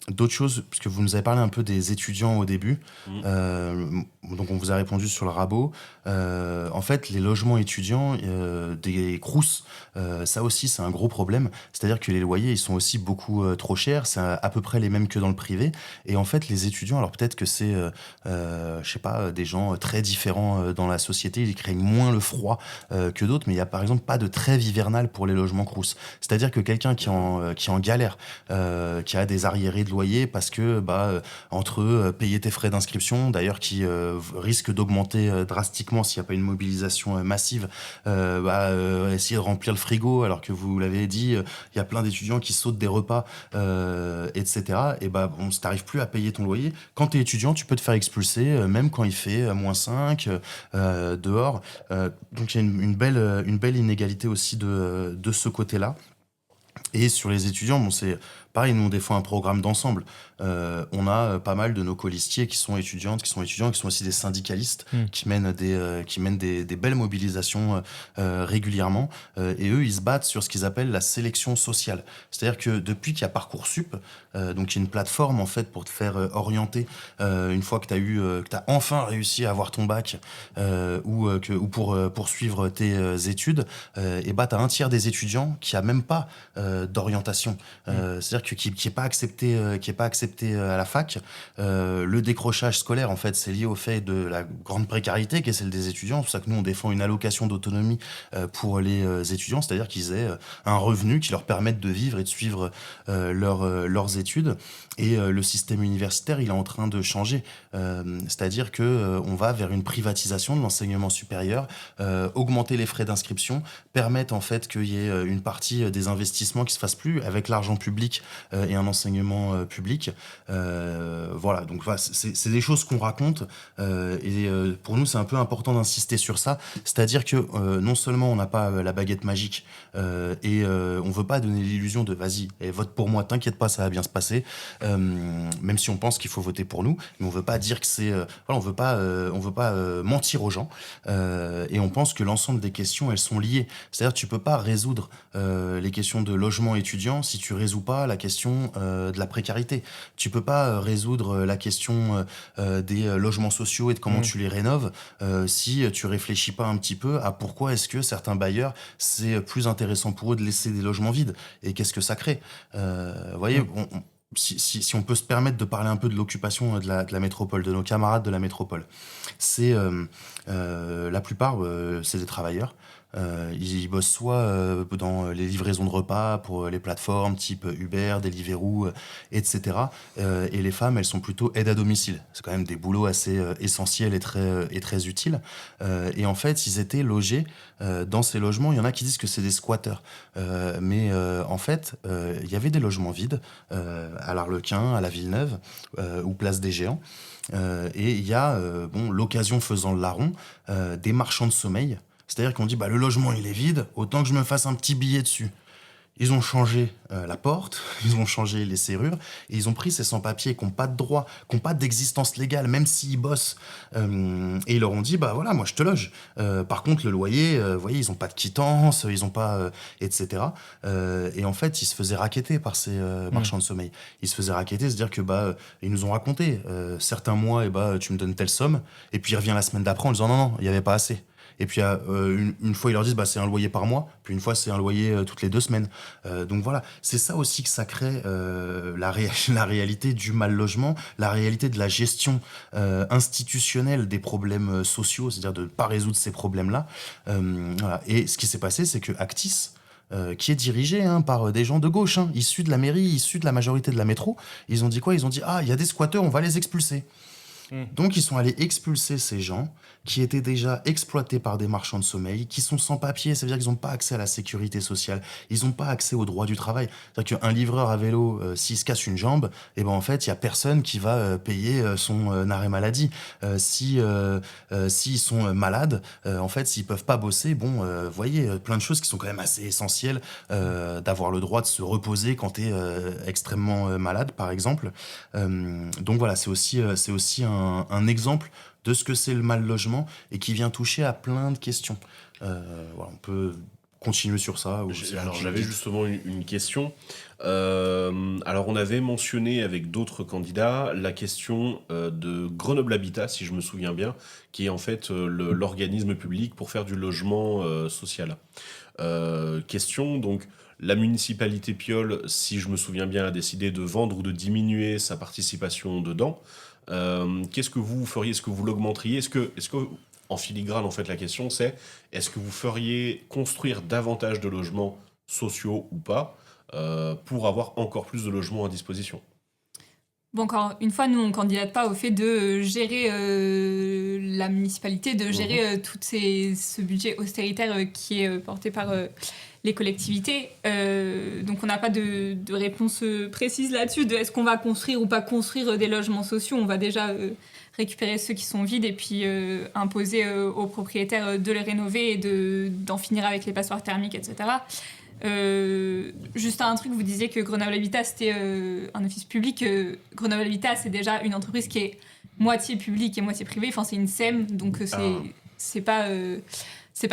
Speaker 3: D'autres choses, puisque vous nous avez parlé un peu des étudiants au début, donc on vous a répondu sur le rabot. En fait, les logements étudiants, des Crous, ça aussi, c'est un gros problème. C'est-à-dire que les loyers, ils sont aussi beaucoup trop chers. C'est à peu près les mêmes que dans le privé. Et en fait, les étudiants, alors peut-être que c'est, je sais pas, des gens très différents dans la société, ils craignent moins le froid que d'autres, mais il y a par exemple pas de trêve hivernale pour les logements Crous. C'est-à-dire que quelqu'un qui est en galère, qui a des arriérés de loyer parce que entre payer tes frais d'inscription, d'ailleurs qui risque d'augmenter drastiquement s'il n'y a pas une mobilisation massive, essayer de remplir le frigo alors que vous l'avez dit, il y a plein d'étudiants qui sautent des repas, etc. Et si t'arrives plus à payer ton loyer, quand t'es étudiant, tu peux te faire expulser, même quand il fait -5 dehors. Donc il y a une belle inégalité aussi de ce côté-là. Et sur les étudiants, c'est pareil, nous on défend un programme d'ensemble. On a pas mal de nos colistiers qui sont étudiants, qui sont aussi des syndicalistes, qui mènent des belles mobilisations régulièrement. Et eux, ils se battent sur ce qu'ils appellent la sélection sociale. C'est-à-dire que depuis qu'il y a Parcoursup, donc il y a une plateforme en fait pour te faire orienter une fois que t'as enfin réussi à avoir ton bac ou pour poursuivre tes études, t'as un tiers des étudiants qui a même pas d'orientation. C'est-à-dire qui est pas accepté à la fac. Le décrochage scolaire, en fait, c'est lié au fait de la grande précarité qui est celle des étudiants. C'est pour ça que nous, on défend une allocation d'autonomie pour les étudiants, c'est-à-dire qu'ils aient un revenu qui leur permette de vivre et de suivre leurs études. Et le système universitaire, il est en train de changer. C'est-à-dire que on va vers une privatisation de l'enseignement supérieur, augmenter les frais d'inscription, permettre en fait qu'il y ait une partie des investissements qui se fassent plus avec l'argent public et un enseignement public. Voilà, donc c'est des choses qu'on raconte et pour nous c'est un peu important d'insister sur ça, c'est-à-dire que non seulement on n'a pas la baguette magique et on veut pas donner l'illusion de vas-y, vote pour moi, t'inquiète pas, ça va bien se passer, même si on pense qu'il faut voter pour nous, mais on veut pas dire que c'est on veut pas mentir aux gens et on pense que l'ensemble des questions elles sont liées, c'est-à-dire tu peux pas résoudre les questions de logement étudiant si tu résous pas la question de la précarité. Tu peux pas résoudre la question des logements sociaux et de comment tu les rénoves si tu réfléchis pas un petit peu à pourquoi est-ce que certains bailleurs, c'est plus intéressant pour eux de laisser des logements vides et qu'est-ce que ça crée. Vous voyez, si on peut se permettre de parler un peu de l'occupation de la métropole, de nos camarades de la métropole, c'est la plupart, c'est des travailleurs. Ils bossent soit dans les livraisons de repas pour les plateformes type Uber, Deliveroo, etc. Et les femmes, elles sont plutôt aides à domicile. C'est quand même des boulots assez essentiels et très utiles. Et en fait, ils étaient logés dans ces logements. Il y en a qui disent que c'est des squatteurs. Mais en fait, il y avait des logements vides à l'Arlequin, à la Villeneuve ou Place des Géants. Et il y a, l'occasion faisant le larron, des marchands de sommeil. C'est-à-dire qu'on dit, le logement, il est vide, autant que je me fasse un petit billet dessus. Ils ont changé la porte, ils ont changé les serrures, et ils ont pris ces sans-papiers qui n'ont pas de droit, qui n'ont pas d'existence légale, même s'ils bossent. Et ils leur ont dit, voilà, moi je te loge. Par contre, le loyer, vous voyez, ils n'ont pas de quittance, ils n'ont pas, etc. Et en fait, ils se faisaient racketter par ces marchands de sommeil. Ils se faisaient racketter, c'est-à-dire que ils nous ont raconté, certains mois, tu me donnes telle somme, et puis il revient la semaine d'après en disant, non, il n'y avait pas assez. Et puis une fois ils leur disent c'est un loyer par mois, puis une fois c'est un loyer toutes les 2 semaines. Donc voilà, c'est ça aussi que ça crée la réalité du mal logement, la réalité de la gestion institutionnelle des problèmes sociaux, c'est-à-dire de ne pas résoudre ces problèmes-là. Voilà. Et ce qui s'est passé, c'est que Actis, qui est dirigé par des gens de gauche, issus de la mairie, issus de la majorité de la métro, ils ont dit quoi ? Ils ont dit il y a des squatteurs, on va les expulser. Donc ils sont allés expulser ces gens qui étaient déjà exploités par des marchands de sommeil, qui sont sans papier, ça veut dire qu'ils n'ont pas accès à la sécurité sociale, ils n'ont pas accès aux droits du travail. C'est-à-dire qu'un livreur à vélo, s'il se casse une jambe, en fait, il n'y a personne qui va payer son arrêt maladie. S'ils sont malades, en fait, s'ils ne peuvent pas bosser, vous voyez, plein de choses qui sont quand même assez essentielles, d'avoir le droit de se reposer quand tu es extrêmement malade, par exemple. Donc voilà, c'est aussi un exemple de ce que c'est le mal logement et qui vient toucher à plein de questions. On peut continuer sur ça
Speaker 2: Alors j'avais justement une question. Alors on avait mentionné avec d'autres candidats la question de Grenoble Habitat, si je me souviens bien, qui est en fait l'organisme public pour faire du logement social. Question, donc la municipalité Piole, si je me souviens bien, a décidé de vendre ou de diminuer sa participation dedans. Qu'est-ce que vous feriez? Est-ce que vous l'augmenteriez? Est-ce que en filigrane, en fait, la question c'est, est-ce que vous feriez construire davantage de logements sociaux ou pas pour avoir encore plus de logements à disposition?
Speaker 4: Bon, encore une fois, nous, on ne candidate pas au fait de gérer la municipalité, de gérer tout ce budget austéritaire qui est porté par les collectivités. Donc, on n'a pas de réponse précise là-dessus, de est-ce qu'on va construire ou pas construire des logements sociaux. On va déjà récupérer ceux qui sont vides et puis imposer aux propriétaires de les rénover et d'en finir avec les passoires thermiques, etc. Juste un truc, vous disiez que Grenoble Habitat c'était un office public. Grenoble Habitat c'est déjà une entreprise qui est moitié publique et moitié privée. Enfin c'est une SEM, donc c'est pas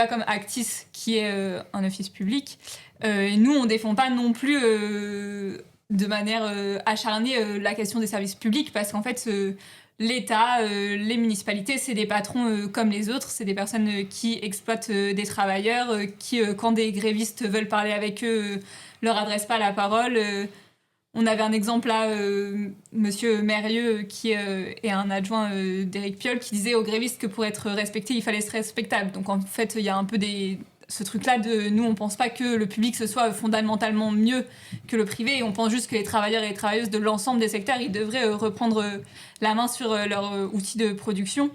Speaker 4: comme Actis qui est un office public. Et nous on défend pas non plus de manière acharnée la question des services publics parce qu'en fait l'État, les municipalités, c'est des patrons comme les autres, c'est des personnes qui exploitent des travailleurs, qui, quand des grévistes veulent parler avec eux, leur adressent pas la parole. On avait un exemple là, Monsieur Mérieux, qui est un adjoint d'Éric Piolle, qui disait aux grévistes que pour être respecté, il fallait être respectable. Donc en fait, il y a un peu ce truc-là de nous, on pense pas que le public ce soit fondamentalement mieux que le privé, et on pense juste que les travailleurs et les travailleuses de l'ensemble des secteurs, ils devraient reprendre la main sur leurs outils de production.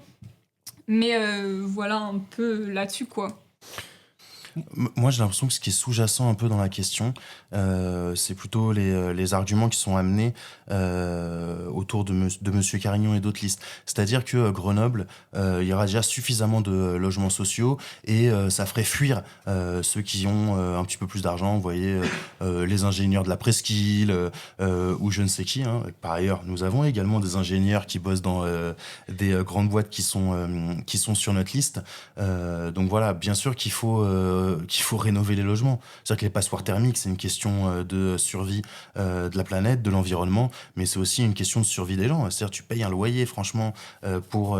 Speaker 4: Mais voilà un peu là-dessus, quoi.
Speaker 3: Moi, j'ai l'impression que ce qui est sous-jacent un peu dans la question, c'est plutôt les arguments qui sont amenés autour de Monsieur Carignon et d'autres listes. C'est-à-dire que Grenoble, il y aura déjà suffisamment de logements sociaux et ça ferait fuir ceux qui ont un petit peu plus d'argent. Vous voyez, les ingénieurs de la presqu'île ou je ne sais qui. Hein. Par ailleurs, nous avons également des ingénieurs qui bossent dans des grandes boîtes qui sont sur notre liste. Donc voilà, bien sûr qu'il faut rénover les logements. C'est-à-dire que les passoires thermiques, c'est une question de survie de la planète, de l'environnement, mais c'est aussi une question de survie des gens. C'est-à-dire que tu payes un loyer, franchement, pour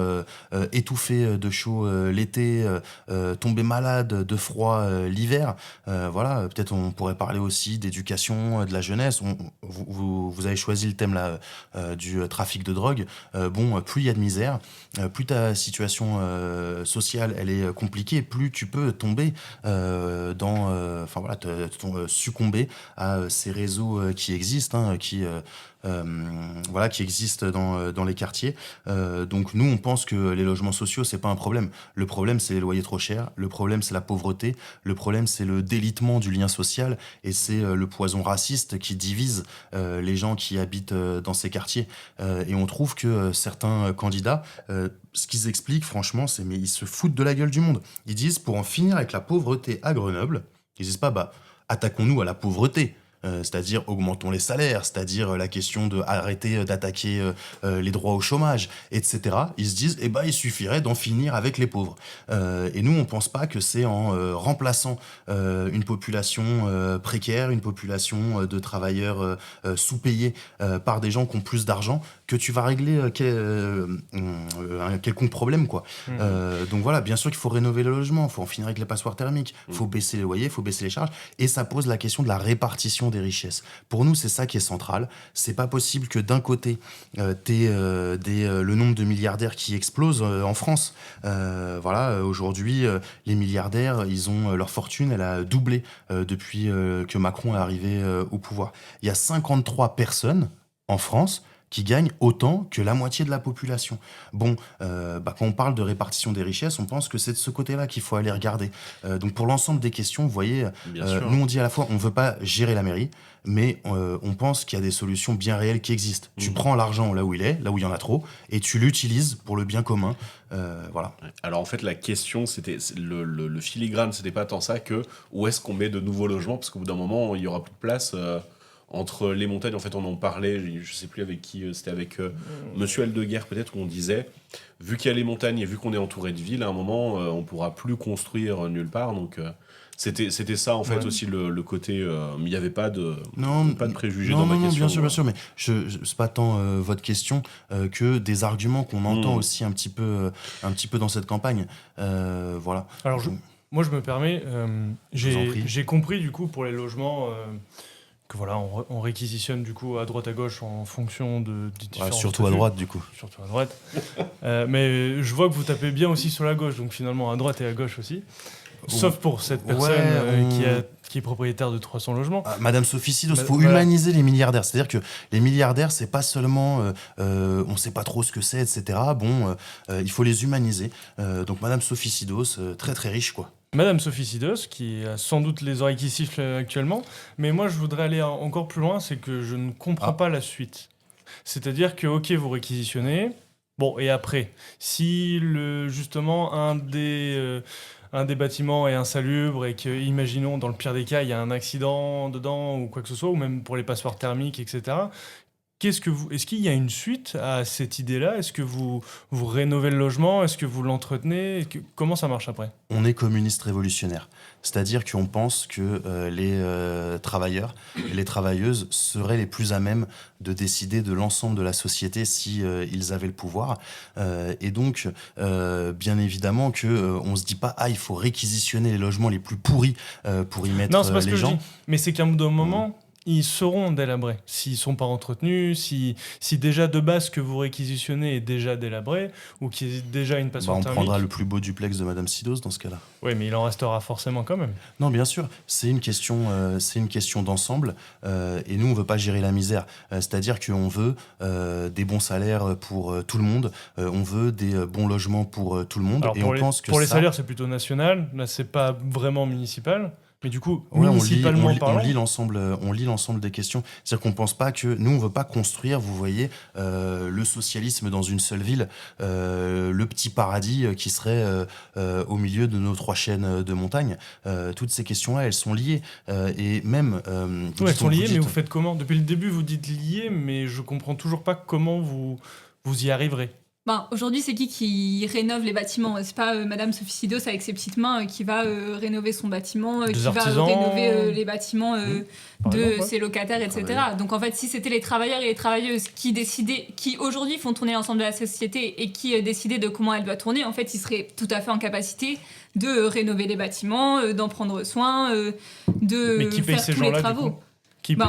Speaker 3: étouffer de chaud l'été, tomber malade de froid l'hiver. Voilà, peut-être on pourrait parler aussi d'éducation de la jeunesse. Vous avez choisi le thème là, du trafic de drogue. Bon, plus il y a de misère, plus ta situation sociale elle est compliquée, plus tu peux tomber succomber à ces réseaux qui existent, hein, qui existent dans les quartiers. Donc nous, on pense que les logements sociaux, c'est pas un problème. Le problème, c'est les loyers trop chers. Le problème, c'est la pauvreté. Le problème, c'est le délitement du lien social. Et c'est le poison raciste qui divise les gens qui habitent dans ces quartiers. Et on trouve que certains candidats, ce qu'ils expliquent, franchement, mais ils se foutent de la gueule du monde. Ils disent, pour en finir avec la pauvreté à Grenoble, ils disent pas, attaquons-nous à la pauvreté. C'est-à-dire augmentons les salaires, c'est-à-dire la question de arrêter d'attaquer les droits au chômage, etc. Ils se disent, il suffirait d'en finir avec les pauvres. Et nous, on pense pas que c'est en remplaçant une population précaire, une population de travailleurs sous-payés par des gens qui ont plus d'argent, que tu vas régler un quelconque problème, quoi. Donc voilà, bien sûr qu'il faut rénover le logement, il faut en finir avec les passoires thermiques, il faut baisser les loyers, il faut baisser les charges, et ça pose la question de la répartition des richesses. Pour nous, c'est ça qui est central. C'est pas possible que d'un côté, t'aies le nombre de milliardaires qui explose en France. Aujourd'hui, les milliardaires, ils ont leur fortune, elle a doublé depuis que Macron est arrivé au pouvoir. Il y a 53 personnes en France qui gagnent autant que la moitié de la population. Bon, quand on parle de répartition des richesses, on pense que c'est de ce côté-là qu'il faut aller regarder. Donc pour l'ensemble des questions, vous voyez, nous on dit à la fois on ne veut pas gérer la mairie, mais on pense qu'il y a des solutions bien réelles qui existent. Tu prends l'argent là où il est, là où il y en a trop, et tu l'utilises pour le bien commun. Voilà.
Speaker 2: Alors en fait la question, c'était le filigrane, c'était pas tant ça que où est-ce qu'on met de nouveaux logements, parce qu'au bout d'un moment, il y aura plus de place... entre les montagnes, en fait, on en parlait, je sais plus avec qui, c'était avec Monsieur Aldeguerre peut-être, où on disait, vu qu'il y a les montagnes et vu qu'on est entouré de villes, à un moment, on pourra plus construire nulle part, donc C'était ça, en fait,
Speaker 1: Ouais.
Speaker 2: aussi, le côté... mais il n'y avait pas de préjugés
Speaker 3: non,
Speaker 2: dans ma
Speaker 3: non,
Speaker 2: question.
Speaker 3: bien sûr, mais c'est pas tant votre question que des arguments qu'on entend aussi un petit peu dans cette campagne. Voilà.
Speaker 1: Alors, moi, je me permets,
Speaker 3: Je vous en prie.
Speaker 1: j'ai compris, du coup, pour les logements, que voilà, on réquisitionne, du coup, à droite, à gauche, en fonction des différents
Speaker 3: Surtout à
Speaker 1: statuts.
Speaker 3: droite, du coup.
Speaker 1: Surtout à droite. Mais je vois que vous tapez bien aussi sur la gauche, donc finalement, à droite et à gauche aussi. Sauf pour cette personne qui est propriétaire de 300 logements.
Speaker 3: Madame Sophie Sidos, il faut
Speaker 1: Voilà.
Speaker 3: humaniser les milliardaires. C'est-à-dire que les milliardaires, c'est pas seulement on ne sait pas trop ce que c'est, etc. Il faut les humaniser. Donc Madame Sophie Sidos, très très riche, quoi.
Speaker 1: Madame Sophie Sidos, qui a sans doute les oreilles qui sifflent actuellement, mais moi je voudrais aller encore plus loin, c'est que je ne comprends pas la suite. C'est-à-dire que, ok, vous réquisitionnez, bon, et après, si justement un des bâtiments est insalubre et que, imaginons, dans le pire des cas, il y a un accident dedans ou quoi que ce soit, ou même pour les passoires thermiques, etc., est-ce qu'il y a une suite à cette idée-là? Est-ce que vous rénovez le logement? Est-ce que vous l'entretenez? Comment ça marche après?
Speaker 3: On est communiste révolutionnaire. C'est-à-dire qu'on pense que les travailleurs et les travailleuses seraient les plus à même de décider de l'ensemble de la société si ils avaient le pouvoir. Et donc, bien évidemment, on ne se dit pas « Ah, il faut réquisitionner les logements les plus pourris pour y mettre
Speaker 1: Non, c'est pas ce
Speaker 3: les
Speaker 1: que je
Speaker 3: gens
Speaker 1: dis. Mais c'est qu'à un moment, ils seront délabrés. S'ils sont pas entretenus, si déjà de base que vous réquisitionnez est déjà délabré, ou qu'il y a déjà une passoire
Speaker 3: On
Speaker 1: thermique...
Speaker 3: prendra le plus beau duplex de Madame Sidos dans ce cas-là.
Speaker 1: Oui, mais il en restera forcément quand même.
Speaker 3: Non, bien sûr, c'est une question d'ensemble. Et nous, on veut pas gérer la misère. C'est-à-dire qu'on veut des bons salaires pour tout le monde. On veut des bons logements pour tout le monde.
Speaker 1: Alors
Speaker 3: Et
Speaker 1: pour
Speaker 3: on
Speaker 1: les,
Speaker 3: pense que
Speaker 1: pour les
Speaker 3: ça,
Speaker 1: salaires, c'est plutôt national. Là, c'est pas vraiment municipal. Mais du coup,
Speaker 3: ouais,
Speaker 1: municipalement
Speaker 3: on
Speaker 1: parlant...
Speaker 3: lit l'ensemble des questions. C'est-à-dire qu'on pense pas que nous, on veut pas construire, vous voyez, le socialisme dans une seule ville, le petit paradis qui serait au milieu de nos 3 chaînes de montagne. Toutes ces questions-là, elles sont liées. Et même...
Speaker 1: Ouais, elles sont liées, mais vous faites comment? Depuis le début, vous dites liées, mais je comprends toujours pas comment vous y arriverez.
Speaker 4: Aujourd'hui, c'est qui rénove les bâtiments? C'est pas Madame Sophie Sidos avec ses petites mains qui va rénover son bâtiment,
Speaker 1: Des
Speaker 4: qui
Speaker 1: artisans.
Speaker 4: va rénover les bâtiments
Speaker 1: Par
Speaker 4: de
Speaker 1: exemple, ouais.
Speaker 4: ses locataires, etc.
Speaker 3: Travailleurs.
Speaker 4: Donc en fait, si c'était les travailleurs et les travailleuses qui décidaient, qui aujourd'hui font tourner l'ensemble de la société et qui décidaient de comment elle doit tourner, en fait, ils seraient tout à fait en capacité de rénover les bâtiments, d'en prendre soin, de
Speaker 1: Mais qui paye
Speaker 4: faire
Speaker 1: ces
Speaker 4: tous les
Speaker 1: gens-là, du
Speaker 4: travaux.
Speaker 1: coup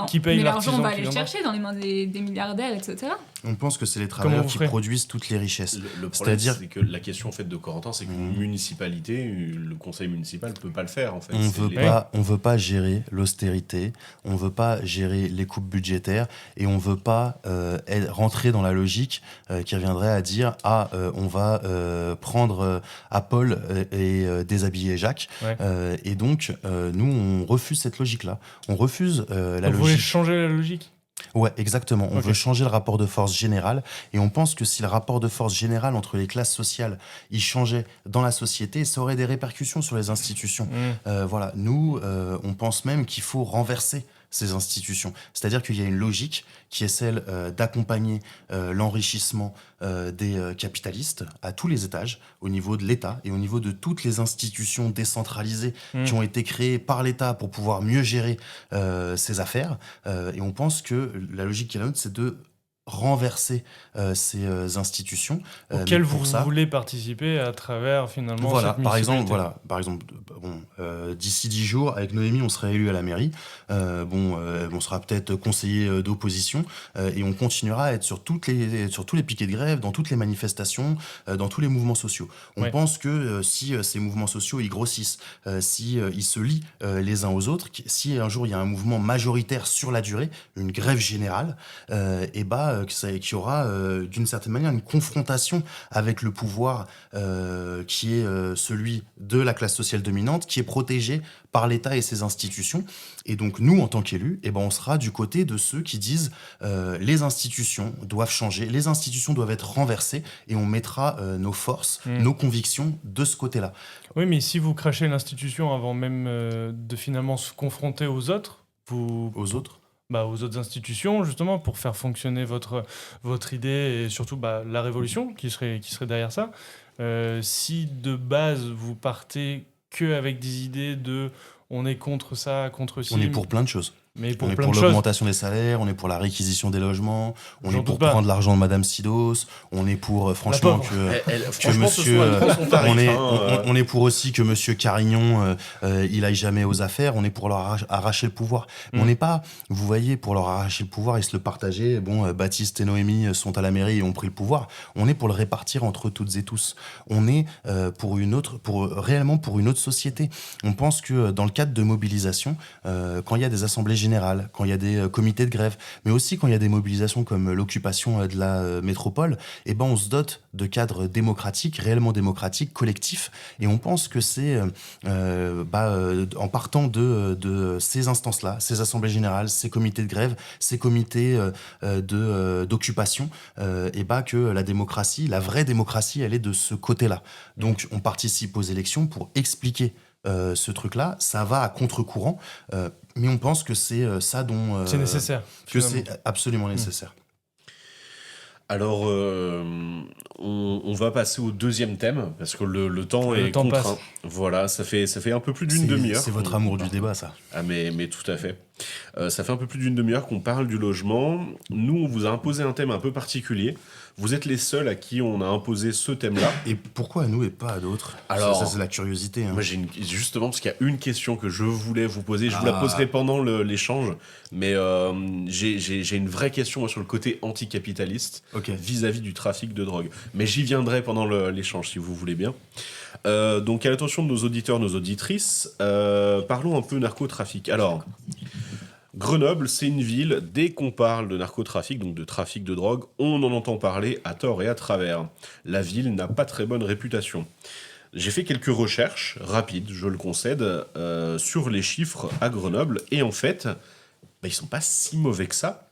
Speaker 1: qui paye
Speaker 4: Mais l'argent,
Speaker 1: l'artisan
Speaker 4: on va
Speaker 1: qui
Speaker 4: aller le
Speaker 1: viendra?
Speaker 4: chercher dans les mains des milliardaires, etc.
Speaker 3: On pense que c'est les
Speaker 1: Comment
Speaker 3: travailleurs
Speaker 1: vous
Speaker 3: qui
Speaker 1: ferez
Speaker 3: produisent toutes les richesses.
Speaker 2: Le problème,
Speaker 3: C'est-à-dire-
Speaker 2: c'est que la question faite de Corentin, c'est qu'une municipalité, le conseil municipal ne peut pas le faire, en fait.
Speaker 3: On veut pas gérer l'austérité, on veut pas gérer les coupes budgétaires et on veut pas rentrer dans la logique qui reviendrait à dire on va prendre à Paul et déshabiller Jacques.
Speaker 1: Ouais.
Speaker 3: Et donc nous on refuse cette logique-là. On refuse la
Speaker 1: Vous voulez
Speaker 3: logique.
Speaker 1: changer la logique?
Speaker 3: Ouais, exactement. On
Speaker 1: Ok.
Speaker 3: veut changer le rapport de force général et on pense que si le rapport de force général entre les classes sociales il changeait dans la société, ça aurait des répercussions sur les institutions. Voilà, nous, on pense même qu'il faut renverser ces institutions. C'est-à-dire qu'il y a une logique qui est celle d'accompagner l'enrichissement des capitalistes à tous les étages, au niveau de l'État et au niveau de toutes les institutions décentralisées qui ont été créées par l'État pour pouvoir mieux gérer ces affaires. Et on pense que la logique qui est la nôtre, c'est de renverser ces institutions.
Speaker 1: Auquel
Speaker 3: Mais pour
Speaker 1: vous
Speaker 3: ça,
Speaker 1: voulez participer à travers finalement
Speaker 3: voilà,
Speaker 1: cette
Speaker 3: par exemple,
Speaker 1: municipalité.
Speaker 3: d'ici 10 jours, avec Noémie, on sera élu à la mairie. On sera peut-être conseiller d'opposition et on continuera à être sur tous les piquets de grève, dans toutes les manifestations, dans tous les mouvements sociaux. On pense que si ces mouvements sociaux ils grossissent, si ils se lient les uns aux autres, si un jour il y a un mouvement majoritaire sur la durée, une grève générale, qu'il y aura d'une certaine manière une confrontation avec le pouvoir qui est celui de la classe sociale dominante, qui est protégé par l'État et ses institutions. Et donc nous, en tant qu'élus, on sera du côté de ceux qui disent les institutions doivent changer, les institutions doivent être renversées, et on mettra nos forces, nos convictions de ce côté-là.
Speaker 1: Oui, mais si vous crachez l'institution avant même de finalement se confronter aux autres,
Speaker 3: Aux autres
Speaker 1: aux autres institutions, justement, pour faire fonctionner votre idée et surtout la révolution qui serait derrière ça. Si de base vous partez que avec des idées de on est contre ça, contre ci.
Speaker 3: On est pour plein de choses.
Speaker 1: Mais pour
Speaker 3: On est
Speaker 1: plein
Speaker 3: pour
Speaker 1: de choses.
Speaker 3: l'augmentation des salaires, on est pour la réquisition des logements, on
Speaker 1: J'en
Speaker 3: est pour
Speaker 1: doute pas.
Speaker 3: prendre l'argent de Madame Sidos, on est pour franchement
Speaker 1: pauvre.
Speaker 3: que
Speaker 2: Franchement, ce
Speaker 3: monsieur,
Speaker 2: soir, elle prend son tarif,
Speaker 3: on est pour aussi que Monsieur Carignon il aille jamais aux affaires, on est pour leur arracher le pouvoir. Mais on n'est pas, vous voyez, pour leur arracher le pouvoir et se le partager. Bon, Baptiste et Noémie sont à la mairie et ont pris le pouvoir. On est pour le répartir entre toutes et tous. On est réellement pour une autre société. On pense que dans le cadre de mobilisation, quand il y a des assemblées générales, quand il y a des comités de grève, mais aussi quand il y a des mobilisations comme l'occupation de la métropole, eh ben on se dote de cadres démocratiques, réellement démocratiques, collectifs, et on pense que c'est en partant de ces instances-là, ces assemblées générales, ces comités de grève, ces comités d'occupation, que la démocratie, la vraie démocratie, elle est de ce côté-là. Donc on participe aux élections pour expliquer ce truc-là, ça va à contre-courant, mais on pense que c'est ça dont...
Speaker 1: C'est nécessaire.
Speaker 3: que
Speaker 1: finalement.
Speaker 3: c'est absolument nécessaire.
Speaker 2: Alors, on va passer au deuxième thème, parce que le temps
Speaker 1: Le
Speaker 2: est
Speaker 1: temps
Speaker 2: contraint.
Speaker 1: passe.
Speaker 2: Voilà, ça fait un peu plus d'une
Speaker 3: C'est-
Speaker 2: demi-heure.
Speaker 3: C'est votre amour du débat, ça.
Speaker 2: Ah mais tout à fait. Ça fait un peu plus d'une demi-heure qu'on parle du logement. Nous, on vous a imposé un thème un peu particulier. Vous êtes les seuls à qui on a imposé ce thème-là.
Speaker 3: Et pourquoi à nous et pas à d'autres?
Speaker 2: Alors,
Speaker 3: ça c'est la curiosité. Hein.
Speaker 2: Moi, justement, parce qu'il y a une question que je voulais vous poser. Je vous la
Speaker 3: Ah.
Speaker 2: poserai pendant l'échange. Mais j'ai une vraie question moi, sur le côté anticapitaliste
Speaker 3: Ok.
Speaker 2: vis-à-vis du trafic de drogue. Mais j'y viendrai pendant l'échange, si vous voulez bien. Donc, à l'attention de nos auditeurs, nos auditrices, parlons un peu narcotrafic. Alors, Grenoble, c'est une ville, dès qu'on parle de narcotrafic, donc de trafic de drogue, on en entend parler à tort et à travers. La ville n'a pas très bonne réputation. J'ai fait quelques recherches, rapides, je le concède, sur les chiffres à Grenoble, et en fait, ils sont pas si mauvais que ça.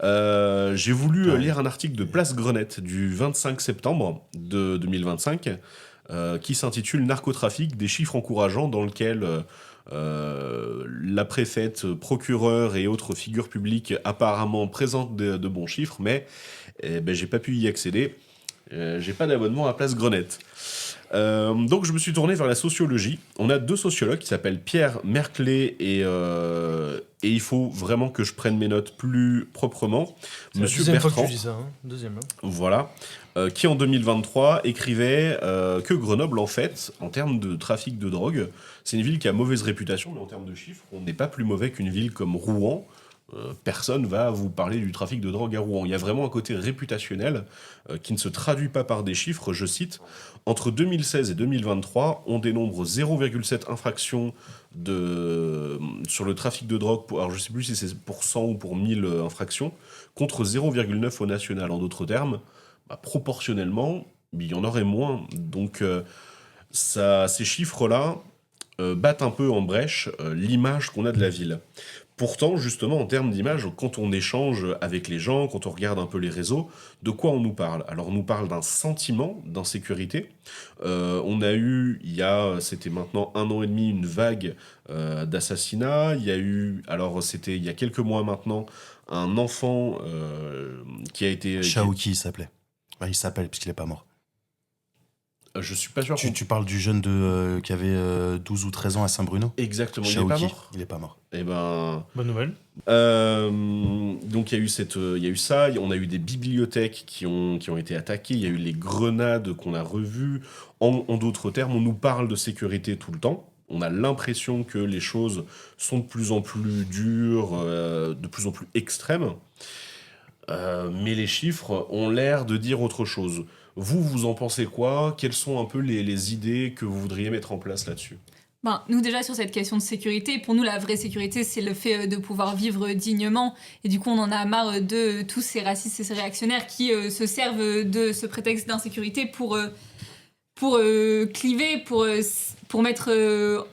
Speaker 2: J'ai voulu lire un article de Place Grenette du 25 septembre de 2025, qui s'intitule « Narcotrafic, des chiffres encourageants » dans lequel la préfète, procureur et autres figures publiques apparemment présentent de bons chiffres, mais j'ai pas pu y accéder. J'ai pas d'abonnement à Place Grenette. Donc je me suis tourné vers la sociologie. On a deux sociologues qui s'appellent Pierre Merclé et il faut vraiment que je prenne mes notes plus proprement.
Speaker 1: C'est la
Speaker 2: Monsieur
Speaker 1: deuxième fois que
Speaker 2: Bertrand,
Speaker 1: tu dis ça. Hein. Deuxième. Hein.
Speaker 2: voilà, qui en 2023 écrivait que Grenoble, en fait, en termes de trafic de drogue, c'est une ville qui a mauvaise réputation, mais en termes de chiffres, on n'est pas plus mauvais qu'une ville comme Rouen. Personne va vous parler du trafic de drogue à Rouen. Il y a vraiment un côté réputationnel qui ne se traduit pas par des chiffres. Je cite, entre 2016 et 2023, on dénombre 0,7 infractions sur le trafic de drogue. Alors je ne sais plus si c'est pour 100 ou pour 1000 infractions, contre 0,9 au national. En d'autres termes, proportionnellement, il y en aurait moins. Donc ces chiffres-là battent un peu en brèche l'image qu'on a de la ville. Pourtant, justement, en termes d'image, quand on échange avec les gens, quand on regarde un peu les réseaux, de quoi on nous parle? Alors, on nous parle d'un sentiment d'insécurité. On a eu, c'était maintenant 1 an et demi, une vague d'assassinats. Il y a eu, alors c'était il y a quelques mois maintenant, un enfant qui a été...
Speaker 3: Chaouki, il s'appelait. Il s'appelle, puisqu'il n'est pas mort.
Speaker 2: Je suis pas sûr
Speaker 3: Tu parles du jeune qui avait 12 ou 13 ans à Saint-Bruno?
Speaker 2: Exactement, il est
Speaker 3: Chaouki,
Speaker 2: pas mort.
Speaker 3: il n'est pas mort.
Speaker 2: Eh ben...
Speaker 1: Bonne nouvelle.
Speaker 2: Donc il y a eu ça, on a eu des bibliothèques qui ont été attaquées, il y a eu les grenades qu'on a revues. En d'autres termes, on nous parle de sécurité tout le temps. On a l'impression que les choses sont de plus en plus dures, de plus en plus extrêmes. Mais les chiffres ont l'air de dire autre chose. Vous en pensez quoi? Quelles sont un peu les idées que vous voudriez mettre en place là-dessus?
Speaker 4: Nous déjà sur cette question de sécurité, pour nous la vraie sécurité c'est le fait de pouvoir vivre dignement et du coup on en a marre de tous ces racistes et ces réactionnaires qui se servent de ce prétexte d'insécurité pour cliver, pour mettre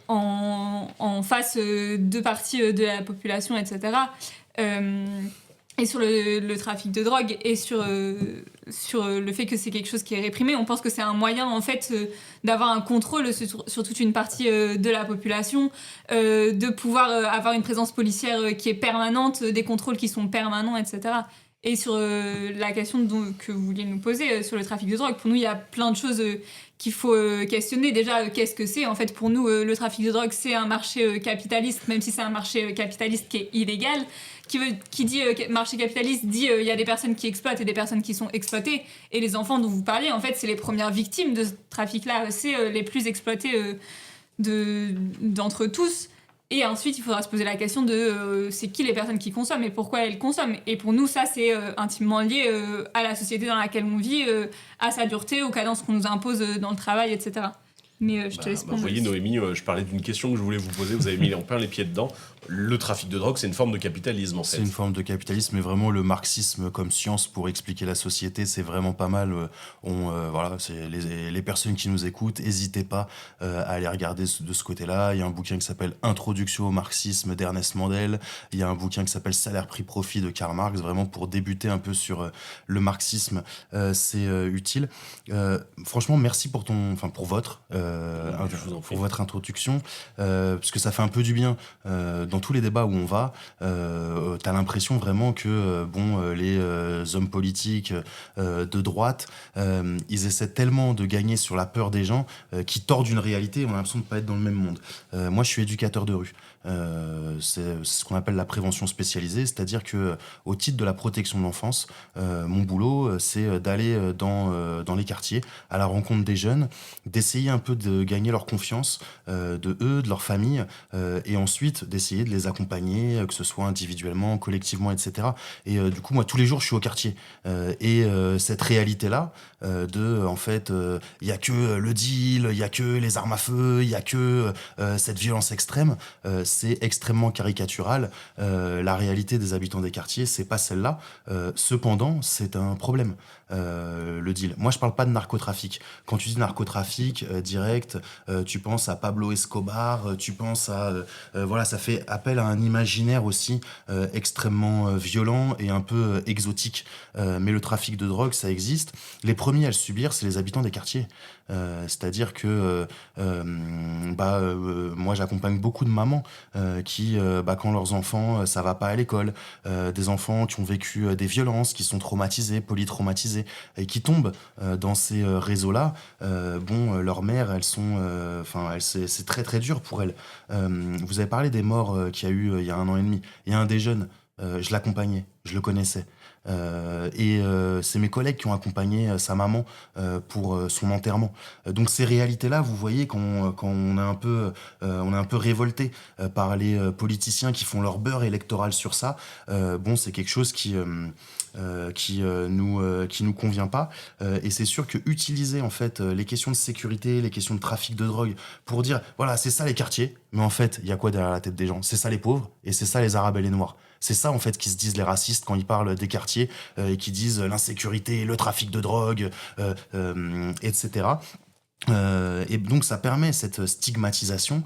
Speaker 4: en face deux parties de la population, etc. Et sur le trafic de drogue et sur le fait que c'est quelque chose qui est réprimé, on pense que c'est un moyen en fait d'avoir un contrôle sur toute une partie de la population, de pouvoir avoir une présence policière qui est permanente, des contrôles qui sont permanents, etc. Et sur la question que vous vouliez nous poser sur le trafic de drogue, pour nous il y a plein de choses qu'il faut questionner. Déjà, qu'est-ce que c'est ? En fait, pour nous, le trafic de drogue, c'est un marché capitaliste, même si c'est un marché capitaliste qui est illégal. Qui dit marché capitaliste dit il y a des personnes qui exploitent et des personnes qui sont exploitées. Et les enfants dont vous parlez, en fait, c'est les premières victimes de ce trafic-là. C'est les plus exploités d'entre tous. Et ensuite, il faudra se poser la question de c'est qui les personnes qui consomment et pourquoi elles consomment. Et pour nous, ça, c'est intimement lié à la société dans laquelle on vit, à sa dureté, aux cadences qu'on nous impose dans le travail, etc. Mais je te laisse
Speaker 2: Vous
Speaker 4: prendre.
Speaker 2: voyez, Noémie, je parlais d'une question que je voulais vous poser, vous avez mis en plein les pieds dedans. Le trafic de drogue, c'est une forme de capitalisme, en fait.
Speaker 3: C'est une forme de capitalisme, mais vraiment le marxisme comme science pour expliquer la société, c'est vraiment pas mal. Voilà, c'est les personnes qui nous écoutent, n'hésitez pas à aller regarder de ce côté-là. Il y a un bouquin qui s'appelle Introduction au marxisme d'Ernest Mandel. Il y a un bouquin qui s'appelle Salaire, prix, profit de Karl Marx. Vraiment pour débuter un peu sur le marxisme, c'est utile. Franchement, merci pour votre introduction, parce que ça fait un peu du bien. Dans tous les débats où on va, t'as l'impression vraiment que les hommes politiques de droite, ils essaient tellement de gagner sur la peur des gens qui tordent une réalité, on a l'impression de pas être dans le même monde. Moi, je suis éducateur de rue. C'est ce qu'on appelle la prévention spécialisée, c'est-à-dire que au titre de la protection de l'enfance, mon boulot, c'est d'aller dans les quartiers, à la rencontre des jeunes, d'essayer un peu de gagner leur confiance, de eux, de leur famille, et ensuite d'essayer de les accompagner, que ce soit individuellement, collectivement, etc. Et du coup, moi, tous les jours, je suis au quartier. Cette réalité-là, en fait, il y a que le deal, il y a que les armes à feu, il y a que cette violence extrême, c'est extrêmement caricatural. La réalité des habitants des quartiers, c'est pas celle-là. Cependant, c'est un problème. Le deal. Moi, je parle pas de narcotrafic. Quand tu dis narcotrafic direct, tu penses à Pablo Escobar, tu penses à voilà, ça fait appel à un imaginaire aussi extrêmement violent et un peu exotique. Mais le trafic de drogue, ça existe. Les premiers à le subir, c'est les habitants des quartiers. C'est-à-dire que moi, j'accompagne beaucoup de mamans qui, quand leurs enfants, ça va pas à l'école, des enfants qui ont vécu des violences, qui sont traumatisés, polytraumatisés, et qui tombent dans ces réseaux-là, leurs mères, elles sont, c'est très très dur pour elles. Vous avez parlé des morts qu'il y a eu il y a 1 an et demi. Il y a un des jeunes, je l'accompagnais, je le connaissais. C'est mes collègues qui ont accompagné sa maman pour son enterrement. Donc ces réalités-là, vous voyez, quand on est un peu révolté par les politiciens qui font leur beurre électoral sur ça, c'est quelque chose qui nous convient pas. Et c'est sûr que utiliser en fait les questions de sécurité, les questions de trafic de drogue pour dire voilà, c'est ça les quartiers, mais en fait, il y a quoi derrière la tête des gens ? C'est ça les pauvres et c'est ça les arabes et les noirs. C'est ça en fait qui se disent les racistes quand ils parlent des quartiers et qui disent l'insécurité, le trafic de drogue, etc. Et donc ça permet cette stigmatisation,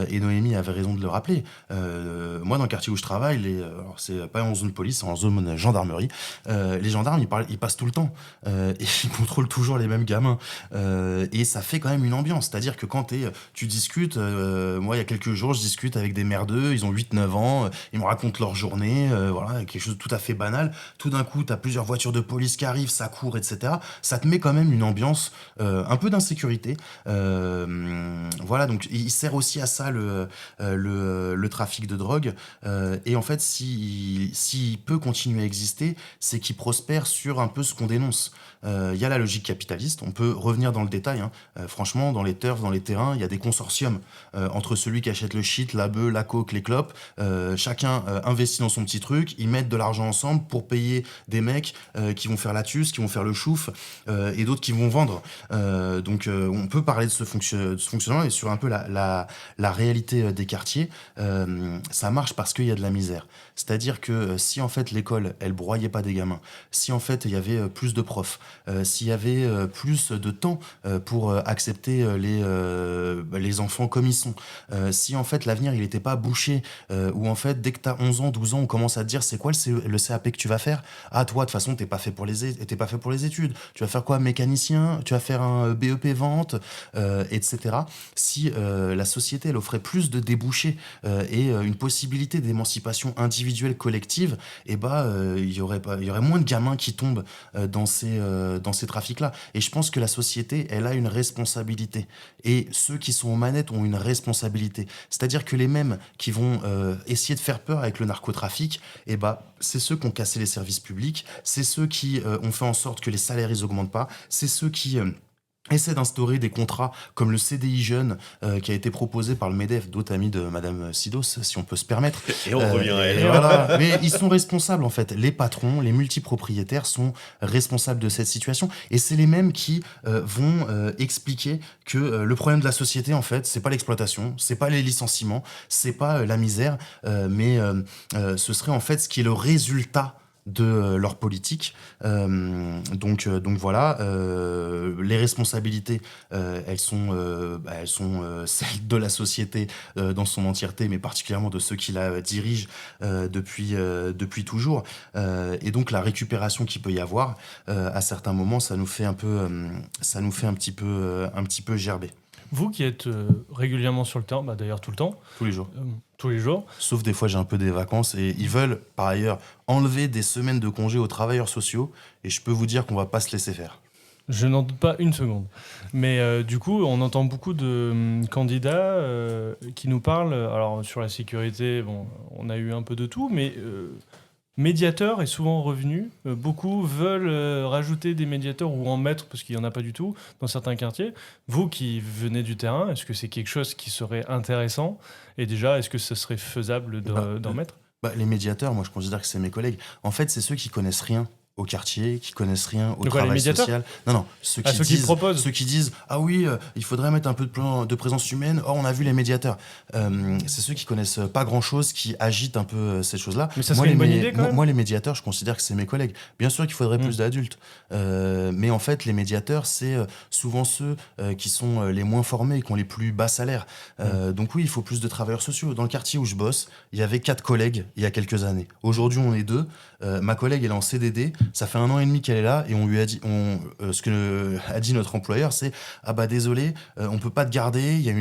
Speaker 3: et Noémie avait raison de le rappeler. Moi, dans le quartier où je travaille, alors c'est pas en zone police, c'est en zone gendarmerie, les gendarmes ils passent tout le temps et ils contrôlent toujours les mêmes gamins, et ça fait quand même une ambiance. C'est-à-dire que quand tu discutes, moi il y a quelques jours je discute avec des merdeux, ils ont 8-9 ans, ils me racontent leur journée, voilà, quelque chose de tout à fait banal. Tout d'un coup t'as plusieurs voitures de police qui arrivent, ça court, etc. Ça te met quand même une ambiance un peu d'insécurité. Voilà, donc il sert aussi à ça le trafic de drogue, et en fait s'il peut continuer à exister, c'est qu'il prospère sur un peu ce qu'on dénonce. Il y a la logique capitaliste, on peut revenir dans le détail, franchement, dans les turfs, dans les terrains, il y a des consortiums entre celui qui achète le shit, la bœuf, la coke, les clopes, chacun investit dans son petit truc, ils mettent de l'argent ensemble pour payer des mecs qui vont faire la tuce, qui vont faire le chouf, et d'autres qui vont vendre. Donc on peut parler de ce fonctionnement, et sur un peu la réalité des quartiers, ça marche parce qu'il y a de la misère. C'est-à-dire que si en fait l'école, elle broyait pas des gamins, si en fait il y avait plus de profs, s'il y avait plus de temps pour accepter les enfants comme ils sont, si en fait l'avenir il était pas bouché, où en fait dès que t'as 11 ans, 12 ans, on commence à te dire c'est quoi le CAP que tu vas faire ? Toi de toute façon t'es pas fait pour les études, tu vas faire quoi, mécanicien, tu vas faire un BEP vente, étudiantes, etc. Si la société elle offrait plus de débouchés et une possibilité d'émancipation individuelle collective, il y aurait moins de gamins qui tombent dans ces trafics-là. Et je pense que la société, elle a une responsabilité. Et ceux qui sont aux manettes ont une responsabilité. C'est-à-dire que les mêmes qui vont essayer de faire peur avec le narcotrafic, c'est ceux qui ont cassé les services publics, c'est ceux qui ont fait en sorte que les salaires ils augmentent pas, c'est ceux qui essaie d'instaurer des contrats comme le CDI jeune qui a été proposé par le MEDEF, d'autres amis de Madame Sidos, si on peut se permettre.
Speaker 2: Et on revient à elle.
Speaker 3: Voilà. Mais ils sont responsables en fait. Les patrons, les multipropriétaires sont responsables de cette situation. Et c'est les mêmes qui vont expliquer que le problème de la société en fait, c'est pas l'exploitation, c'est pas les licenciements, c'est pas la misère, mais ce serait en fait ce qui est le résultat de leur politique. Donc voilà, les responsabilités, elles sont celles de la société dans son entièreté, mais particulièrement de ceux qui la dirigent depuis toujours. Et donc la récupération qu'il peut y avoir, à certains moments, ça nous fait un petit peu gerber.
Speaker 1: Vous qui êtes régulièrement sur le terrain, d'ailleurs tout le temps.
Speaker 3: Tous les jours.
Speaker 1: Tous les jours.
Speaker 3: Sauf des fois, j'ai un peu des vacances et ils veulent, par ailleurs, enlever des semaines de congé aux travailleurs sociaux et je peux vous dire qu'on va pas se laisser faire.
Speaker 1: Je n'en doute pas une seconde. Mais du coup, on entend beaucoup de candidats qui nous parlent. Alors, sur la sécurité, bon, on a eu un peu de tout, mais médiateur est souvent revenu. Beaucoup veulent rajouter des médiateurs ou en mettre, parce qu'il n'y en a pas du tout, dans certains quartiers. Vous qui venez du terrain, est-ce que c'est quelque chose qui serait intéressant ? Et déjà, est-ce que ce serait faisable d'en mettre ?
Speaker 3: Les médiateurs, moi je considère que c'est mes collègues. En fait, c'est ceux qui connaissent rien au quartier, qui connaissent rien au travail social. Non, ceux qui disent ah oui, il faudrait mettre un peu de présence humaine. Oh, on a vu les médiateurs. C'est ceux qui connaissent pas grand-chose, qui agitent un peu ces choses-là.
Speaker 1: Mais ça serait une bonne idée quand même.
Speaker 3: Moi, les médiateurs, je considère que c'est mes collègues. Bien sûr qu'il faudrait plus d'adultes, mais en fait, les médiateurs, c'est souvent ceux qui sont les moins formés et qui ont les plus bas salaires. Donc oui, il faut plus de travailleurs sociaux. Dans le quartier où je bosse, il y avait 4 collègues il y a quelques années. Aujourd'hui, on est 2. Ma collègue, elle est en CDD. Ça fait 1 an et demi qu'elle est là et on lui a dit, ce que a dit notre employeur, c'est désolé, on peut pas te garder, il y a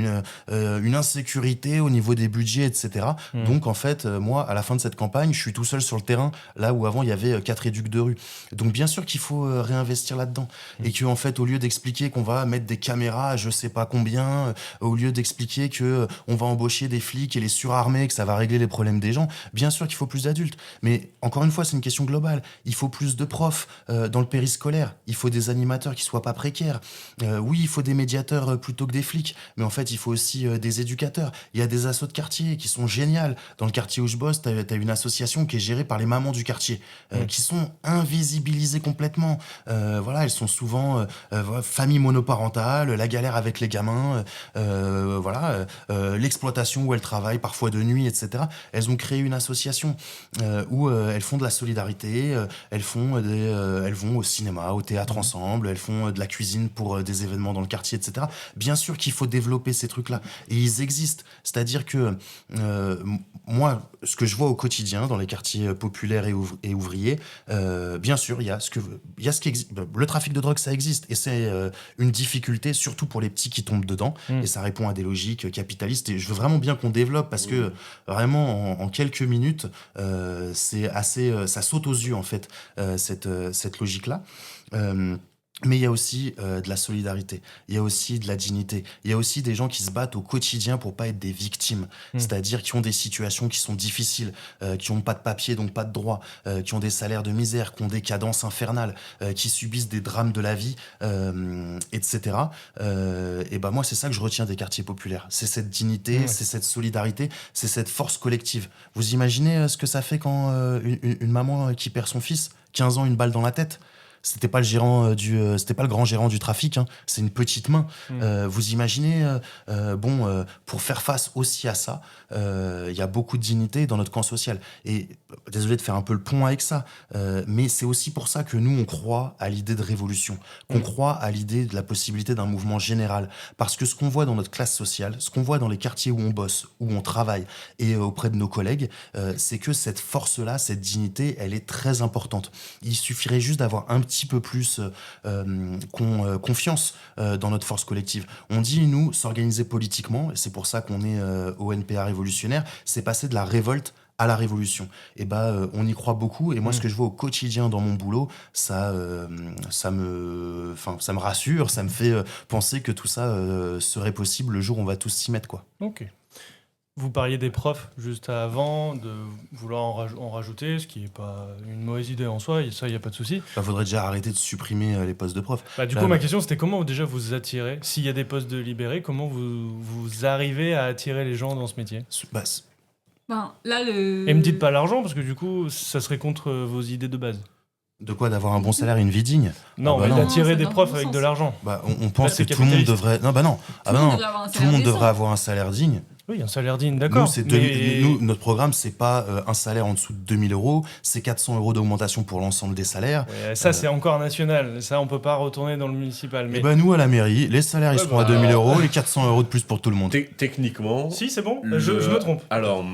Speaker 3: une insécurité au niveau des budgets, etc. Donc en fait, moi, à la fin de cette campagne, je suis tout seul sur le terrain, là où avant il y avait 4 éducs de rue. Donc bien sûr qu'il faut réinvestir là-dedans et que en fait, au lieu d'expliquer qu'on va mettre des caméras, je sais pas combien, au lieu d'expliquer que on va embaucher des flics et les surarmer, que ça va régler les problèmes des gens, bien sûr qu'il faut plus d'adultes. Mais encore une fois, c'est une question globale. Il faut plus de profs dans le périscolaire, il faut des animateurs qui soient pas précaires. Oui, il faut des médiateurs plutôt que des flics, mais en fait, il faut aussi des éducateurs. Il y a des assos de quartier qui sont géniales. Dans le quartier où je bosse, t'as une association qui est gérée par les mamans du quartier, qui sont invisibilisées complètement. Elles sont souvent famille monoparentale, la galère avec les gamins, l'exploitation où elles travaillent, parfois de nuit, etc. Elles ont créé une association où elles font de la solidarité, elles vont au cinéma, au théâtre ensemble, elles font de la cuisine pour des événements dans le quartier, etc. Bien sûr qu'il faut développer ces trucs-là. Et ils existent. C'est-à-dire que moi, ce que je vois au quotidien dans les quartiers populaires et ouvriers, bien sûr, il y a ce qui existe. Le trafic de drogue, ça existe. Et c'est une difficulté, surtout pour les petits qui tombent dedans. Et ça répond à des logiques capitalistes. Et je veux vraiment bien qu'on développe parce que vraiment, en quelques minutes, c'est assez, ça saute aux yeux, en fait, cette logique-là. Mais il y a aussi de la solidarité, il y a aussi de la dignité, il y a aussi des gens qui se battent au quotidien pour pas être des victimes, c'est-à-dire qui ont des situations qui sont difficiles, qui ont pas de papier, donc pas de droit, qui ont des salaires de misère, qui ont des cadences infernales, qui subissent des drames de la vie, etc. Et moi, c'est ça que je retiens des quartiers populaires. C'est cette dignité, c'est cette solidarité, c'est cette force collective. Vous imaginez ce que ça fait quand une maman qui perd son fils, 15 ans, une balle dans la tête ? C'était pas le grand gérant du trafic, hein. C'est une petite main. Vous imaginez, pour faire face aussi à ça, il y a beaucoup de dignité dans notre camp social. Et désolé de faire un peu le pont avec ça, mais c'est aussi pour ça que nous, on croit à l'idée de révolution, qu'on croit à l'idée de la possibilité d'un mouvement général. Parce que ce qu'on voit dans notre classe sociale, ce qu'on voit dans les quartiers où on bosse, où on travaille et auprès de nos collègues, c'est que cette force-là, cette dignité, elle est très importante. Il suffirait juste d'avoir un petit peu plus confiance dans notre force collective. On dit, nous, s'organiser politiquement, et c'est pour ça qu'on est au NPA révolutionnaire, c'est passer de la révolte à la révolution. Et on y croit beaucoup. Et moi, ce que je vois au quotidien dans mon boulot, ça me rassure, ça me fait penser que tout ça serait possible le jour où on va tous s'y mettre, quoi.
Speaker 1: Ok. Vous parliez des profs juste avant, de vouloir en rajouter, ce qui n'est pas une mauvaise idée en soi, et ça, il n'y a pas de souci.
Speaker 3: Faudrait déjà arrêter de supprimer les postes de profs.
Speaker 1: Du coup, ma question, c'était comment déjà vous attirez, s'il y a des postes de libérés, comment vous arrivez à attirer les gens dans ce métier ? Et me dites pas l'argent, parce que du coup, ça serait contre vos idées de base.
Speaker 3: De quoi ? D'avoir un bon salaire et une vie digne ?
Speaker 1: Non, mais d'attirer des profs avec de l'argent.
Speaker 3: On pense que tout le monde devrait... Non, non. Tout le monde devrait avoir un salaire digne.
Speaker 1: Oui, un salaire digne, d'accord.
Speaker 3: Nous, notre programme, c'est pas un salaire en dessous de 2000 €, c'est 400 € d'augmentation pour l'ensemble des salaires.
Speaker 1: Ouais, ça, c'est encore national. Ça, on peut pas retourner dans le municipal. Mais...
Speaker 3: nous, à la mairie, les salaires, ils seront à 2000 €, les 400 € de plus pour tout le monde.
Speaker 2: Techniquement...
Speaker 1: Si, c'est bon, je me trompe.
Speaker 2: Alors...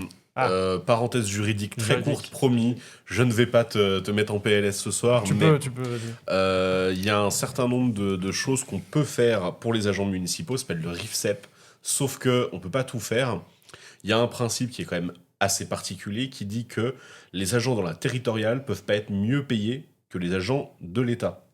Speaker 2: parenthèse juridique très courte, promis, je ne vais pas te mettre en PLS ce soir,
Speaker 1: tu peux, vas-y.
Speaker 2: Il y a un certain nombre de choses qu'on peut faire pour les agents municipaux, ça s'appelle le RIFSEP, sauf qu'on ne peut pas tout faire. Il y a un principe qui est quand même assez particulier qui dit que les agents dans la territoriale peuvent pas être mieux payés que les agents de l'État.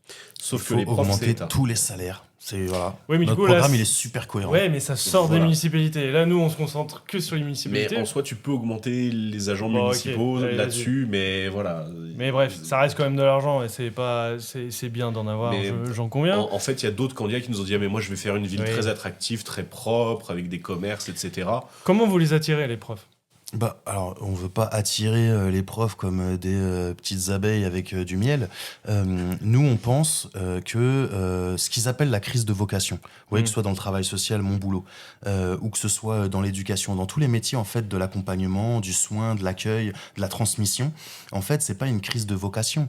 Speaker 2: Sauf que les profs, c'est l'État.
Speaker 3: Tous les salaires. Voilà.
Speaker 1: Oui, mais
Speaker 3: notre programme, il est super cohérent.
Speaker 1: Ouais, mais ça sort des municipalités. Là, nous, on se concentre que sur les municipalités.
Speaker 2: Mais en soi, tu peux augmenter les agents municipaux là-dessus, mais voilà.
Speaker 1: Mais bref, ça reste quand même de l'argent et c'est bien d'en avoir, j'en conviens.
Speaker 2: En fait, il y a d'autres candidats qui nous ont dit mais moi, je vais faire une ville très attractive, très propre, avec des commerces, etc.
Speaker 1: Comment vous les attirez, les profs ?
Speaker 3: Alors, on veut pas attirer les profs comme des petites abeilles avec du miel. Nous, on pense que ce qu'ils appellent la crise de vocation, vous voyez, que ce soit dans le travail social, mon boulot, ou que ce soit dans l'éducation, dans tous les métiers en fait de l'accompagnement, du soin, de l'accueil, de la transmission, en fait, c'est pas une crise de vocation,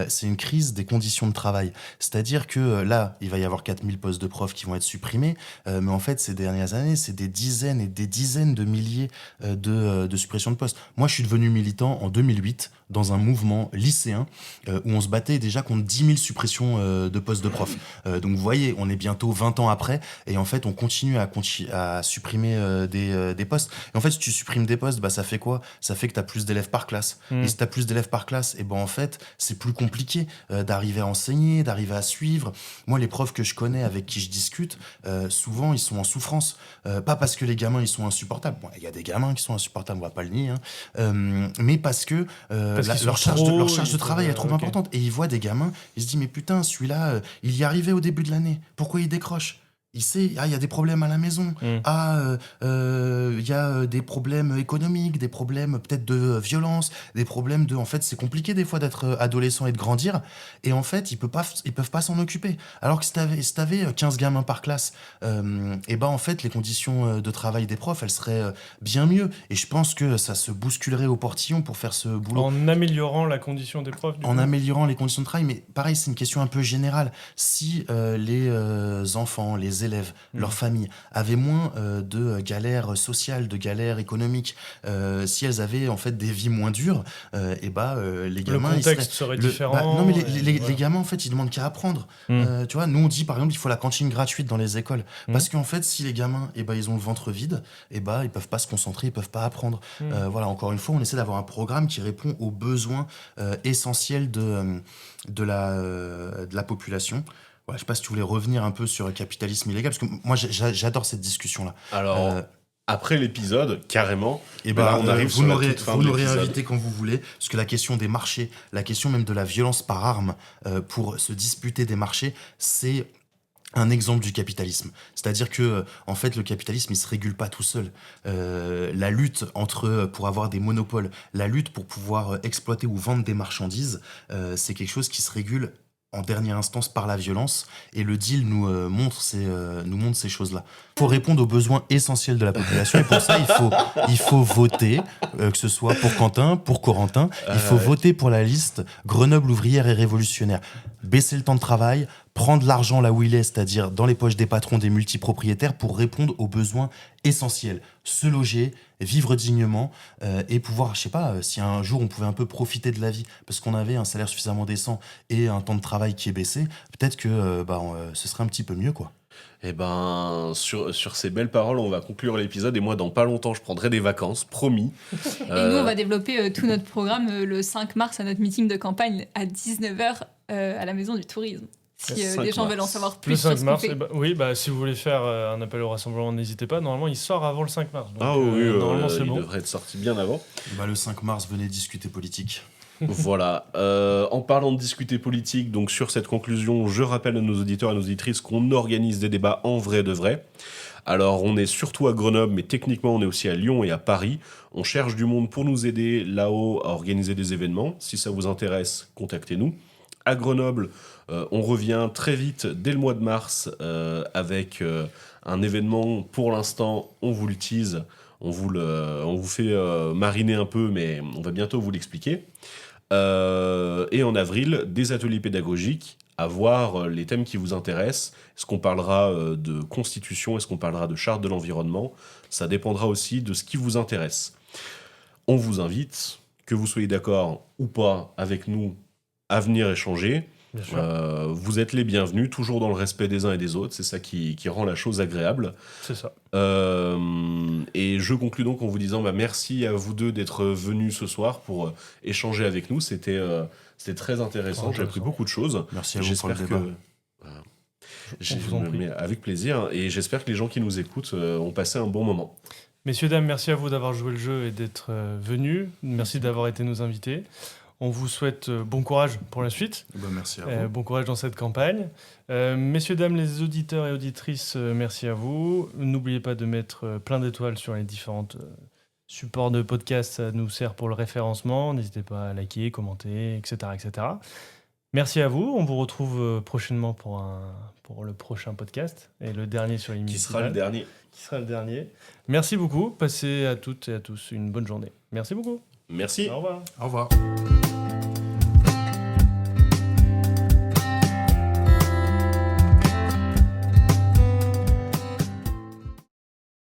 Speaker 3: c'est une crise des conditions de travail. C'est-à-dire que là, il va y avoir 4000 postes de profs qui vont être supprimés, mais en fait, ces dernières années, c'est des dizaines et des dizaines de milliers de suppression de postes. Moi, je suis devenu militant en 2008 dans un mouvement lycéen où on se battait déjà contre 10 000 suppressions de postes de profs. Donc, vous voyez, on est bientôt 20 ans après et en fait, on continue à supprimer des postes. Et en fait, si tu supprimes des postes, ça fait quoi ? Ça fait que tu as plus d'élèves par classe. Et si tu as plus d'élèves par classe, et en fait, c'est plus compliqué d'arriver à enseigner, d'arriver à suivre. Moi, les profs que je connais, avec qui je discute, souvent, ils sont en souffrance. Pas parce que les gamins, ils sont insupportables. Bon, il y a des gamins qui sont insupportables, on va pas le nier, mais parce que leur charge de travail est trop importante. Et ils voient des gamins, ils se disent mais putain, celui-là, il y arrivait au début de l'année. Pourquoi il décroche ? Il sait, il y a des problèmes à la maison, il y a des problèmes économiques, des problèmes peut-être de violence, des problèmes en fait, c'est compliqué des fois d'être adolescent et de grandir, et en fait, ils peuvent pas s'en occuper. Alors que si t'avais 15 gamins par classe, en fait, les conditions de travail des profs, elles seraient bien mieux, et je pense que ça se bousculerait au portillon pour faire ce boulot.
Speaker 1: En améliorant la condition des profs,
Speaker 3: améliorant les conditions de travail, mais pareil, c'est une question un peu générale. Si les enfants, les élèves, leurs familles avaient moins de galères sociales, de galères économiques, si elles avaient en fait des vies moins dures, les gamins...
Speaker 1: Le contexte serait différent.
Speaker 3: Non, mais les gamins, en fait, ils demandent qu'à apprendre. Tu vois, nous, on dit, par exemple, il faut la cantine gratuite dans les écoles. Parce qu'en fait, si les gamins, ils ont le ventre vide, ils peuvent pas se concentrer, ils peuvent pas apprendre. Voilà, encore une fois, on essaie d'avoir un programme qui répond aux besoins essentiels de la population. Ouais, je sais pas si tu voulais revenir un peu sur le capitalisme illégal, parce que moi j'adore cette discussion-là.
Speaker 2: Alors, après l'épisode, carrément,
Speaker 3: on arrive sur la toute fin de l'épisode. Vous l'aurez invité quand vous voulez, parce que la question des marchés, la question même de la violence par arme pour se disputer des marchés, c'est un exemple du capitalisme. C'est-à-dire que, en fait, le capitalisme, il se régule pas tout seul. La lutte pour avoir des monopoles, la lutte pour pouvoir exploiter ou vendre des marchandises, c'est quelque chose qui se régule en dernière instance par la violence, et le deal nous montre ces choses-là. Il faut répondre aux besoins essentiels de la population, et pour ça, il faut voter, que ce soit pour Quentin, pour Corentin, il faut voter pour la liste Grenoble ouvrière et révolutionnaire. Baisser le temps de travail, prendre l'argent là où il est, c'est-à-dire dans les poches des patrons, des multipropriétaires, pour répondre aux besoins essentiels. Se loger, vivre dignement, et pouvoir, je sais pas, si un jour on pouvait un peu profiter de la vie, parce qu'on avait un salaire suffisamment décent et un temps de travail qui est baissé, peut-être que ce serait un petit peu mieux, quoi.
Speaker 2: Eh ben, sur ces belles paroles, on va conclure l'épisode. Et moi, dans pas longtemps, je prendrai des vacances, promis.
Speaker 4: Et nous, on va développer tout notre programme le 5 mars à notre meeting de campagne à 19h à la Maison du Tourisme. Si des gens veulent en savoir plus
Speaker 1: Le
Speaker 4: sur
Speaker 1: 5
Speaker 4: ce
Speaker 1: mars,
Speaker 4: qu'on fait.
Speaker 1: oui, si vous voulez faire un appel au rassemblement, n'hésitez pas. Normalement, il sort avant le 5 mars. Donc, normalement, c'est
Speaker 2: il
Speaker 1: bon.
Speaker 2: devrait être sorti bien avant.
Speaker 3: Le 5 mars, venez discuter politique.
Speaker 2: Voilà. En parlant de discuter politique, donc sur cette conclusion, je rappelle à nos auditeurs et à nos auditrices qu'on organise des débats en vrai de vrai. Alors, on est surtout à Grenoble, mais techniquement, on est aussi à Lyon et à Paris. On cherche du monde pour nous aider là-haut à organiser des événements. Si ça vous intéresse, contactez-nous. À Grenoble, on revient très vite, dès le mois de mars, avec un événement. Pour l'instant, on vous le tease, on vous fait mariner un peu, mais on va bientôt vous l'expliquer. Et en avril, des ateliers pédagogiques, à voir les thèmes qui vous intéressent. Est-ce qu'on parlera de constitution? Est-ce qu'on parlera de charte de l'environnement? Ça dépendra aussi de ce qui vous intéresse. On vous invite, que vous soyez d'accord ou pas avec nous, à venir échanger.
Speaker 1: Bien sûr.
Speaker 2: Vous êtes les bienvenus, toujours dans le respect des uns et des autres. C'est ça qui rend la chose agréable.
Speaker 1: C'est ça.
Speaker 2: Et je conclus donc en vous disant merci à vous deux d'être venus ce soir pour échanger avec nous. C'était très intéressant. J'ai appris beaucoup de choses.
Speaker 3: Merci à vous pour le
Speaker 2: J'espère
Speaker 3: débat.
Speaker 1: On vous en prie.
Speaker 2: mais avec plaisir. Et j'espère que les gens qui nous écoutent ont passé un bon moment.
Speaker 1: Messieurs, dames, merci à vous d'avoir joué le jeu et d'être venus. Merci d'avoir été nos invités. On vous souhaite bon courage pour la suite.
Speaker 3: Merci à vous.
Speaker 1: Bon courage dans cette campagne. Messieurs, dames, les auditeurs et auditrices, merci à vous. N'oubliez pas de mettre plein d'étoiles sur les différents supports de podcast. Ça nous sert pour le référencement. N'hésitez pas à liker, commenter, etc., etc. Merci à vous. On vous retrouve prochainement pour le prochain podcast et le dernier sur les
Speaker 2: Qui sera
Speaker 1: municipales.
Speaker 2: le dernier.
Speaker 1: Merci beaucoup. Passez à toutes et à tous une bonne journée. Merci beaucoup.
Speaker 2: Merci.
Speaker 1: Au revoir.
Speaker 3: Au revoir.